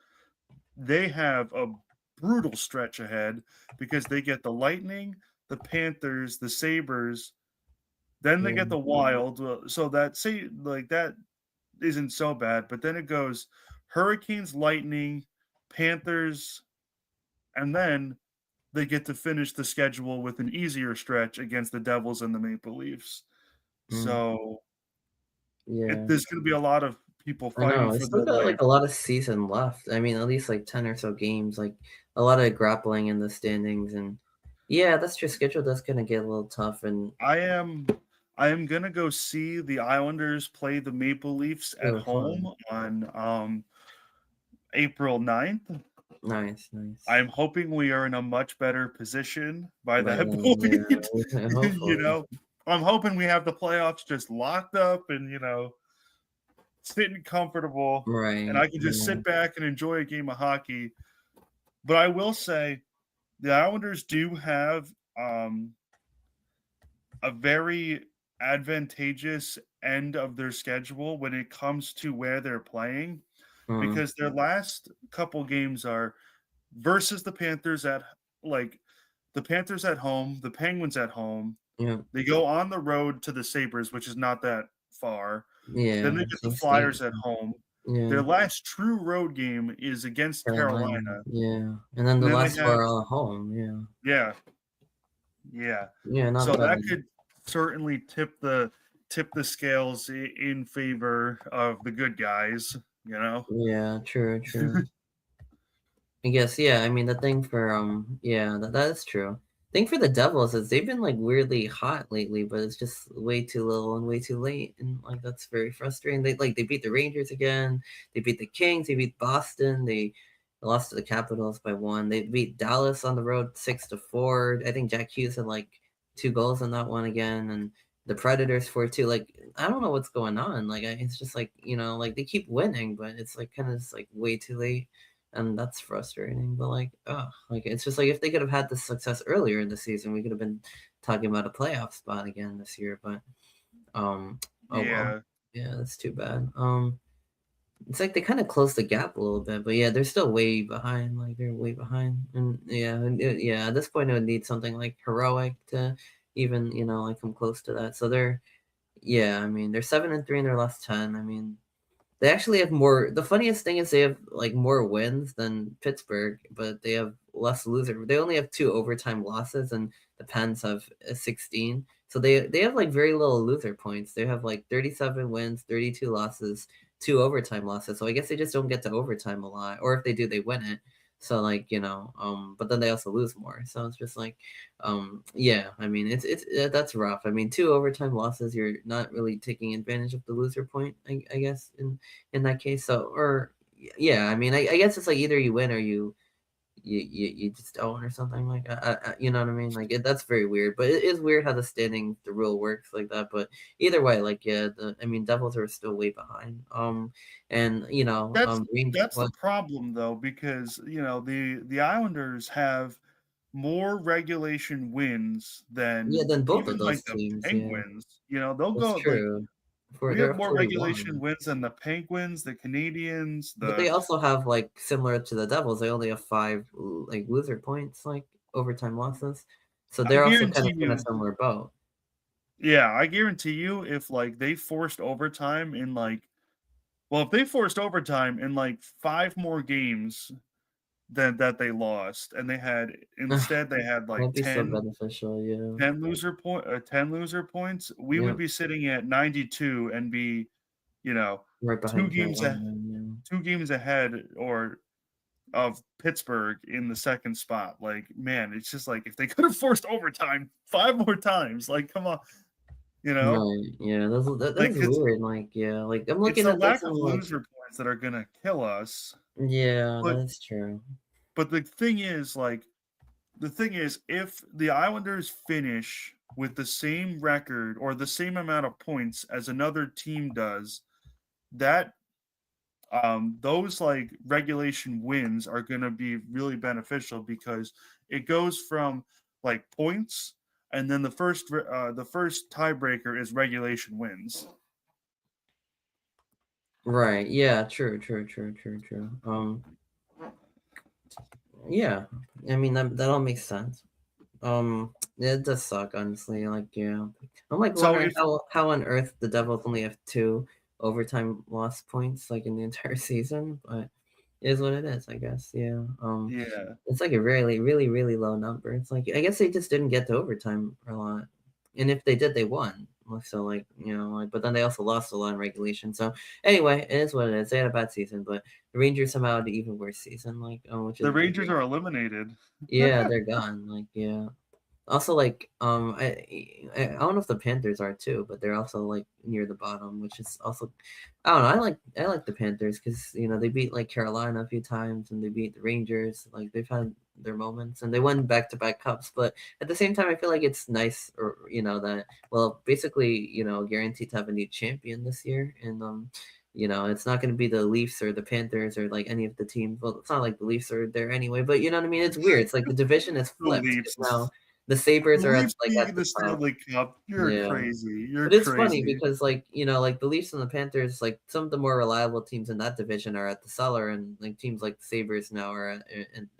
they have a brutal stretch ahead because they get the Lightning, the Panthers, the Sabres, then they Yeah. get the Wild. So that say like that isn't so bad, but then it goes Hurricanes, Lightning, Panthers, and then they get to finish the schedule with an easier stretch against the Devils and the Maple Leafs. Mm, So yeah. there's going to be a lot of people I fighting know. for It's still the got like. like a lot of season left. I mean, at least like 10 or so games, like a lot of grappling in the standings. And yeah, that's true. Schedule that's gonna get a little tough. And I am I am gonna go see the Islanders play the Maple Leafs at oh, home fun. on April 9th. Nice, nice. I'm hoping we are in a much better position by By that then, point. yeah, You hopefully. know, I'm hoping we have the playoffs just locked up and, sitting comfortable and Right. I can just Yeah. sit back and enjoy a game of hockey. But I will say the Islanders do have a very advantageous end of their schedule when it comes to where they're playing Mm, because their last couple games are versus the Panthers at like the Panthers at home, the Penguins at home. yeah. They go on the road to the Sabres, which is not that far. Then Yeah. they get the Same state. Flyers at home. Yeah. Their last true road game is against Carolina. Carolina. Yeah. And then And the then they last have four are at home. Yeah. yeah, yeah. Yeah. Not So that bad. could certainly tip the scales in favor of the good guys, you know? Yeah. True. True. I guess, yeah, I mean, the thing for, yeah, that is true. Thing for the Devils is they've been, like, weirdly hot lately, but it's just way too little and way too late, and, like, that's very frustrating. They beat the Rangers again, they beat the Kings, they beat Boston, they lost to the Capitals by 1, they beat Dallas on the road 6-4. I think Jack Hughes had, like, 2 goals in that one again, and the Predators 4-2. Like, I don't know what's going on, like, it's just, like, like, they keep winning, but it's, like, kinda just, like, way too late. And that's frustrating, but, like, oh, like, it's just, like, if they could have had the success earlier in the season, we could have been talking about a playoff spot again this year, but, oh, well. Yeah. Yeah, that's too bad. It's like they kinda closed the gap a little bit, but, yeah, they're still way behind, like, they're way behind, and at this point, it would need something, like, heroic to even, like, come close to that, so yeah, I mean, they're 7-3 in their last 10. I mean, they actually have more. The funniest thing is they have like more wins than Pittsburgh, but they have less loser. They only have 2 overtime losses, and the Pens have 16. So they have like very little loser points. They have like 37 wins, 32 losses, 2 overtime losses. So I guess they just don't get to overtime a lot, or if they do, they win it. So like but then they also lose more. So it's just like, yeah. I mean, that's rough. I mean, 2 overtime losses, you're not really taking advantage of the loser point, I guess, in that case. So, or yeah, I mean, I guess it's like either you win or you just don't or something like you know what I mean? Like that's very weird, but it is weird how the rule works like that. But either way, like yeah, I mean, Devils are still way behind. And That's that's the what? problem though, because, the Islanders have more regulation wins Yeah, than then both even, of like, those the teams. Yeah, Penguins. They'll that's go like, true. we have They're more regulation 41. wins than the Penguins, the Canadians, But the they also have like similar to the Devils, they only have 5 like loser points, like overtime losses. So I they're also kind guarantee of in a you similar boat. yeah, I guarantee you if, like, they forced overtime in, like well, if they forced overtime in, like, 5 more games than that they lost, and they had, like, Won't be so beneficial, yeah. 10 loser points, we would Yeah, be sitting at 92 and be, you know, right 2 behind games a Carolina, yeah. 2 games ahead or of Pittsburgh in the 2nd spot. Like, man, it's just like if they could have forced overtime 5 more times, like, come on, you know? Right, yeah, that Like, is weird, like, yeah, like, I'm it's looking the at this lack and of like, loser points that are gonna kill us. yeah, But that is true. the thing is, like, if the Islanders finish with the same record or the same amount of points as another team does, that those like regulation wins are going to be really beneficial because it goes from like points and then the first tiebreaker is regulation wins. Right, yeah, true, true, true, true, true, Yeah, I mean that all makes sense. Yeah, it does suck, honestly. Like, yeah, I'm like So wondering if how on earth the Devils only have 2 overtime loss points like in the entire season, but it is what it is, I guess. Yeah. yeah, It's like a really, really, really low number. It's like I guess they just didn't get to overtime a lot, and if they did, they won. So like like, but then they also lost a lot in regulation. So anyway, it is what it is. They had a bad season, but the Rangers somehow had an even worse season, like which the is Rangers are eliminated. yeah, they're gone. Like yeah. Also, like, I don't know if the Panthers are too, but they're also like near the bottom, which is also, I don't know. I like the Panthers because they beat like Carolina a few times and they beat the Rangers. Like they've had their moments and they won back-to-back cups. But at the same time, I feel like it's nice, or that basically guaranteed to have a new champion this year, and it's not going to be the Leafs or the Panthers or like any of the teams. Well, it's not like the Leafs are there anyway, but you know what I mean. It's weird. It's like the division is The flipped Leafs, because now the Sabres the are at Leafs like being at in the the top. Stanley Cup. You're Yeah. crazy. You're But it's funny crazy. because like the Leafs and the Panthers, like some of the more reliable teams in that division are at the cellar, and like teams like the Sabres now are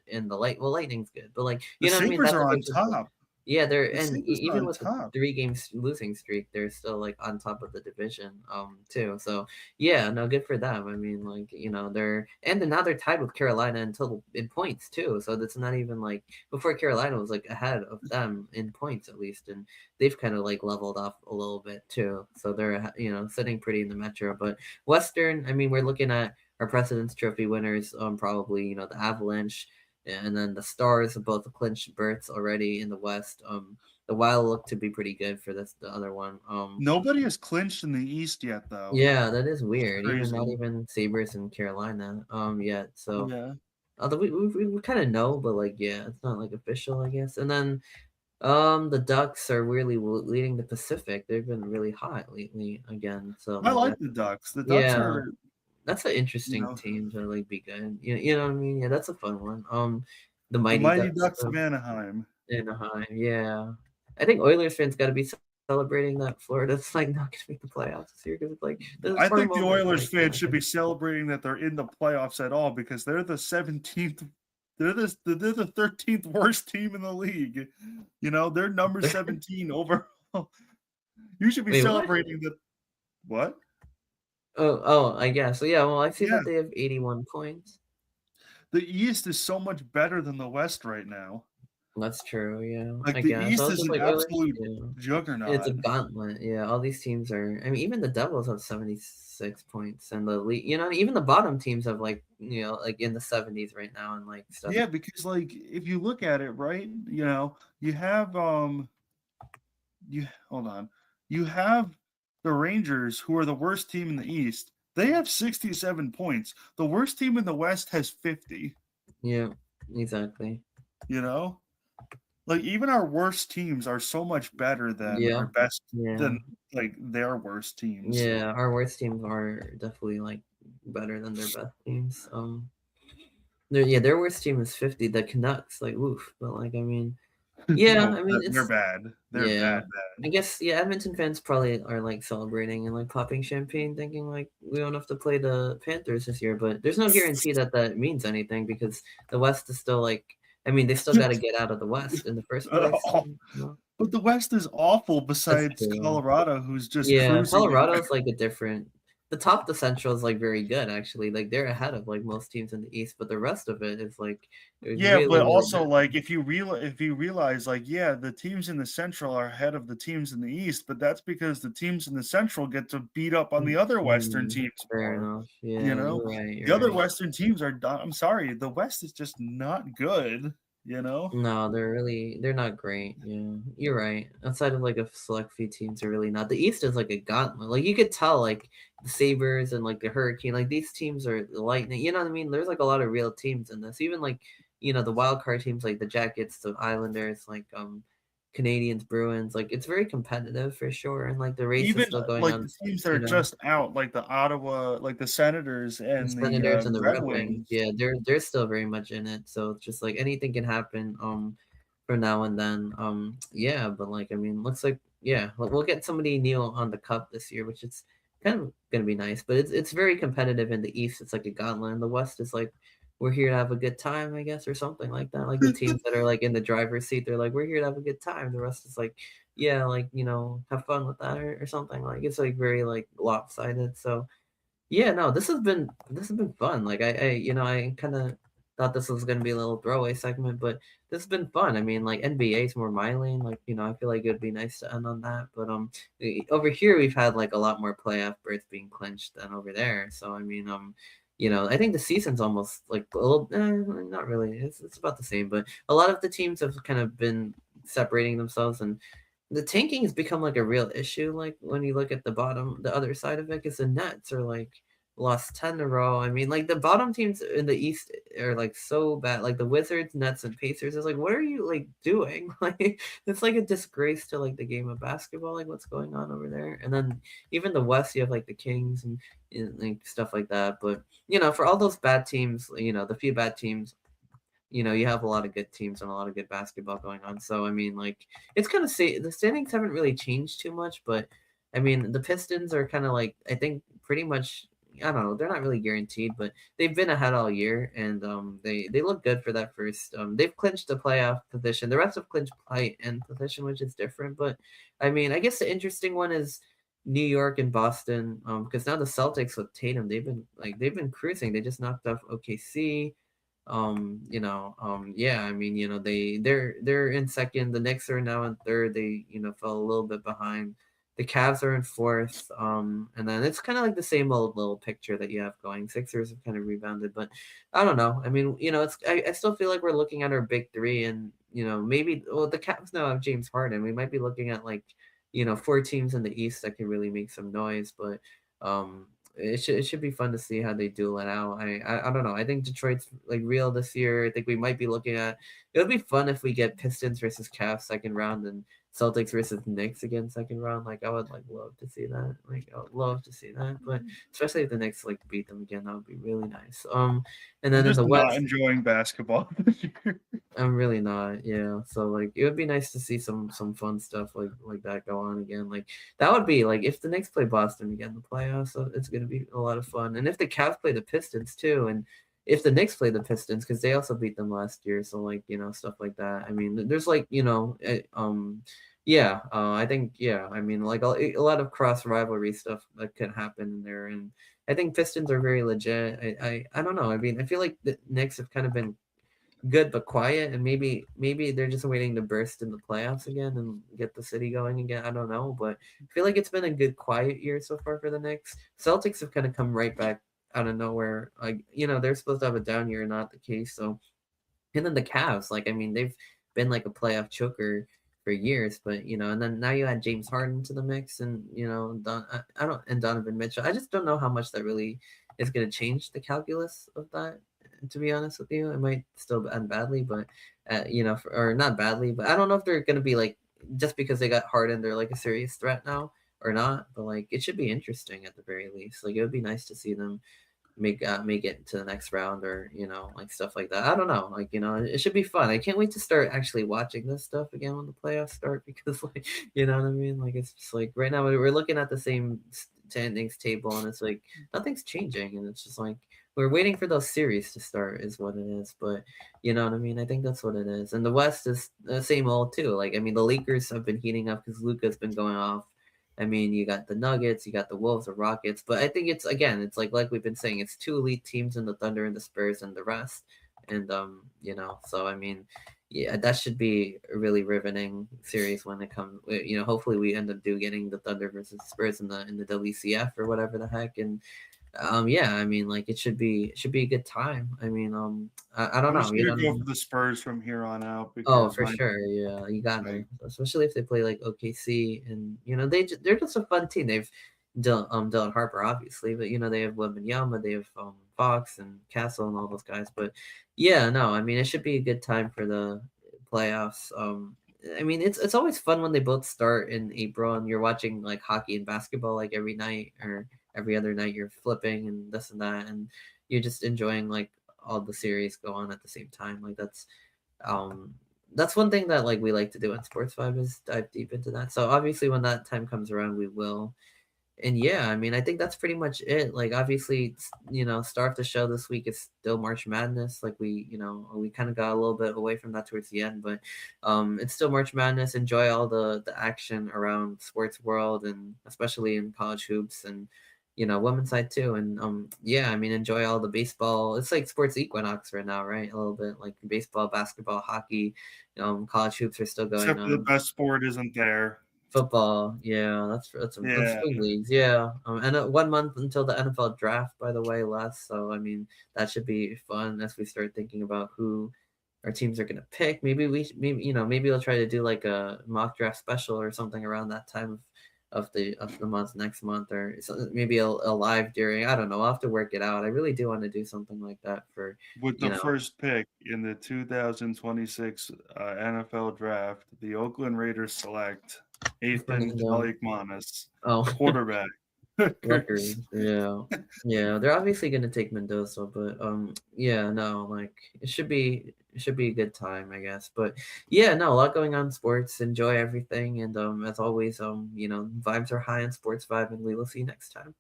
in the Lightning's good. But like The what I mean, Sabres that are on division. top. Yeah, they're The and Sabres are even on with the top. 3 games losing streak, they're still like on top of the division, too. So yeah, no, good for them. I mean, like they're now they're tied with Carolina until in points too. So that's not even like before Carolina was like ahead of them in points at least, and they've kind of like leveled off a little bit too. So they're sitting pretty in the Metro, but Western. I mean, we're looking at our President's Trophy winners, probably the Avalanche and then the Stars have both clinched berths already in the West. The Wild look to be pretty good for the other one. Nobody has clinched in the East yet, though. Yeah, that is It's weird. Even not crazy. even Sabres and Carolina yet. So Yeah. although we kind of know, but like yeah, it's not like official, I guess. And then the Ducks are really leading the Pacific. They've been really hot lately again. So I like like that. the Ducks. The Ducks Yeah, are, that's an you interesting know, team to like be good. You know what I mean? Yeah, that's a fun one. The the Mighty Mighty Ducks. Ducks of Anaheim. Anaheim, yeah. I think Oilers fans got to be celebrating that Florida's like not going to make the playoffs this year because it's like I for a think the moment, Oilers like yeah, fans should be celebrating that they're in the playoffs at all because they're the 17th. They're the 13th worst team in the league. They're number 17 overall. You should be wait, what? celebrating that. What? Oh, I guess. So yeah, well, I see Yeah. that they have 81 points. The East is so much better than the West right now. That's true. Yeah, Like I the guess. I East was is just an like Oilers. absolute Yeah, it's a juggernaut. gauntlet. Yeah, all these teams are. I mean, even the Devils have 76 points, and the league. Even the bottom teams have like like in the 70s right now, and like stuff. Yeah, because like if you look at it, right, you have you hold on. You have the Rangers, who are the worst team in the East. They have 67 points. The worst team in the West has 50. Yeah, exactly. You know? Like even our worst teams are so much better than our Yeah, best yeah. than like their worst teams. Yeah, our worst teams are definitely like better than their best teams. Their worst team is 50. The Canucks, like, oof. But like, I mean, yeah, Oh, I mean, they're it's bad. They're yeah. bad, I bad. guess yeah, Edmonton fans probably are like celebrating and like popping champagne, thinking like we don't have to play the Panthers this year. But there's no guarantee that that means anything because the West is still like, I mean, they still got to get out of the West in the first place. But the West is awful That's besides true. Colorado, who's just Yeah, cruising. Colorado's like a different. The top of the Central is like very good actually. Like they're ahead of like most teams in the East, but the rest of it is like Yeah, really, but really also bad. like if you realize like yeah, the teams in the Central are ahead of the teams in the East, but that's because the teams in the Central get to beat up on the other Western Mm, teams fair more. enough. You Yeah, know, you're right. the You're other right. Western teams are. I'm sorry, the West is just not good. You know. No, they're not great. Yeah, you're right. Outside of like a select few teams, they're really not. The East is like a gauntlet. Like you could tell, like the Sabres and like the Hurricane, like these teams are the Lightning. You know what I mean? There's like a lot of real teams in this. Even like the wild card teams like the Jackets, the Islanders, like Canadians, Bruins. Like it's very competitive for sure, and like the race is Even still going like on. the teams that are just out, like the Ottawa, like the Senators The and the Senators and the Red Red Wings, Wings. yeah, they're still very much in it. So it's just like anything can happen from now and then. Yeah, but like I mean, looks like yeah, we'll get somebody new on the cup this year, which is kind of gonna be nice. But it's very competitive in the East. It's like a gauntlet. In the West is like we're here to have a good time, I guess, or something like that. Like the teams that are like in the driver's seat, they're like, we're here to have a good time. The rest is like, yeah, like, have fun with that, or something. Like it's like very like lopsided. So yeah, no, this has been fun. Like I kind of thought this was gonna be a little throwaway segment, but this has been fun. I mean, like NBA is more my lane. Like I feel like it'd be nice to end on that. But over here we've had like a lot more playoff berths being clinched than over there. So I mean, I think the season's almost like a little, not really. It's about the same. But a lot of the teams have kind of been separating themselves, and the tanking has become like a real issue. Like when you look at the other side of it, because the Nets are like lost 10 in a row. I mean, like the bottom teams in the East are like so bad. Like the Wizards, Nets, and Pacers is like, what are you like doing? Like it's like a disgrace to like the game of basketball. Like what's going on over there? And then even the West, you have like the Kings and like stuff like that. But for all those bad teams, the few bad teams, you have a lot of good teams and a lot of good basketball going on. So I mean, like it's kind of the standings haven't really changed too much, but I mean the Pistons are kind of like I think pretty much. I don't know. They're not really guaranteed, but they've been ahead all year, and they look good for that first. They've clinched the playoff position. The rest have clinched play and position, which is different. But I mean, I guess the interesting one is New York and Boston, because now the Celtics with Tatum, they've been cruising. They just knocked off OKC. Yeah, I mean, they're in second. The Knicks are now in third. They, fell a little bit behind. The Cavs are in fourth. And then it's kind of like the same old little picture that you have going. Sixers have kind of rebounded, but I don't know. I mean, I still feel like we're looking at our big three, and maybe the Cavs now have James Harden. We might be looking at like, four teams in the East that can really make some noise, but it should be fun to see how they duel it out. I don't know. I think Detroit's like real this year. I think we might be looking at. It would be fun if we get Pistons versus Cavs second round and Celtics versus Knicks again second round. Like I would like love to see that. Like I would love to see that. But especially if the Knicks like beat them again, that would be really nice. And I'm then in just the not West, enjoying basketball this year. I'm really not. Yeah. So like it would be nice to see some fun stuff like that go on again. Like that would be like if the Knicks play Boston again in the playoffs, so it's gonna be a lot of fun. And if the Cavs play the Pistons too, and if the Knicks play the Pistons, because they also beat them last year, so like stuff like that. I mean, there's like yeah. I think yeah. I mean, like a lot of cross rivalry stuff that could happen in there, and I think Pistons are very legit. I don't know. I mean, I feel like the Knicks have kind of been good but quiet, and maybe they're just waiting to burst in the playoffs again and get the city going again. I don't know, but I feel like it's been a good quiet year so far for the Knicks. Celtics have kind of come right back out of nowhere. Like they're supposed to have a down year, not the case. So and then the Cavs, like I mean, they've been like a playoff choker for years, but and then now you add James Harden to the mix, and I don't and Donovan Mitchell. I just don't know how much that really is going to change the calculus of that. To be honest with you, it might still end badly, but or not badly, but I don't know if they're going to be like just because they got Harden, they're like a serious threat now or not. But like it should be interesting at the very least. Like it would be nice to see them make it to the next round, or like stuff like that. I don't know, like it should be fun. I can't wait to start actually watching this stuff again when the playoffs start, because like you know what I mean, like it's just like right now we're looking at the same standings table, and it's like nothing's changing, and it's just like we're waiting for those series to start is what it is. But you know what I mean, I think that's what it is. And the West is the same old too. Like I mean, the Lakers have been heating up because Luka's been going off. I mean, you got the Nuggets, you got the Wolves, the Rockets, but I think it's again, it's like we've been saying, it's two elite teams in the Thunder and the Spurs and the rest, and so I mean, yeah, that should be a really riveting series when it comes. Hopefully we end up getting the Thunder versus Spurs in the WCF or whatever the heck, and yeah, I mean, like it should be a good time. I mean, I don't I'm know, just gonna go for the Spurs from here on out Oh, because for my sure. Yeah, you got like to, especially if they play like OKC, and they're just a fun team. They've Dylan Harper obviously, but they have Wembanyama, they have Fox and Castle and all those guys. But yeah, no, I mean it should be a good time for the playoffs. I mean it's always fun when they both start in April, and you're watching like hockey and basketball like every night or every other night. You're flipping and this and that, and you're just enjoying like all the series go on at the same time. Like um that's one thing that like we like to do on SportsVibe is dive deep into that. So obviously when that time comes around, we will. And yeah, I mean, I think that's pretty much it. Like, obviously, star of the show this week is still March Madness. Like, we kind of got a little bit away from that towards the end, but it's still March Madness. Enjoy all the action around sports world, and especially in college hoops and women's side too. And yeah, I mean, enjoy all the baseball. It's like sports equinox right now, right? A little bit like baseball, basketball, hockey. College hoops are still going Except for the on. best sport isn't there. Football, yeah, that's Yeah. swing leagues, yeah. And 1 month until the NFL draft, by the way, last. So I mean, that should be fun as we start thinking about who our teams are gonna pick. Maybe maybe we'll try to do like a mock draft special or something around that time of the month next month, or maybe a live during. I don't know. I'll have to work it out. I really do want to do something like that for With you the know first pick in the 2026 NFL draft, the Oakland Raiders select Ethan Fernando. Kaliakmanis, Oh, quarterback. Rutgers, yeah. Yeah, they're obviously gonna take Mendoza, but yeah, no, like it should be a good time, I guess. But yeah, no, a lot going on in sports. Enjoy everything, and as always, vibes are high in sports vibe, and we will see you next time.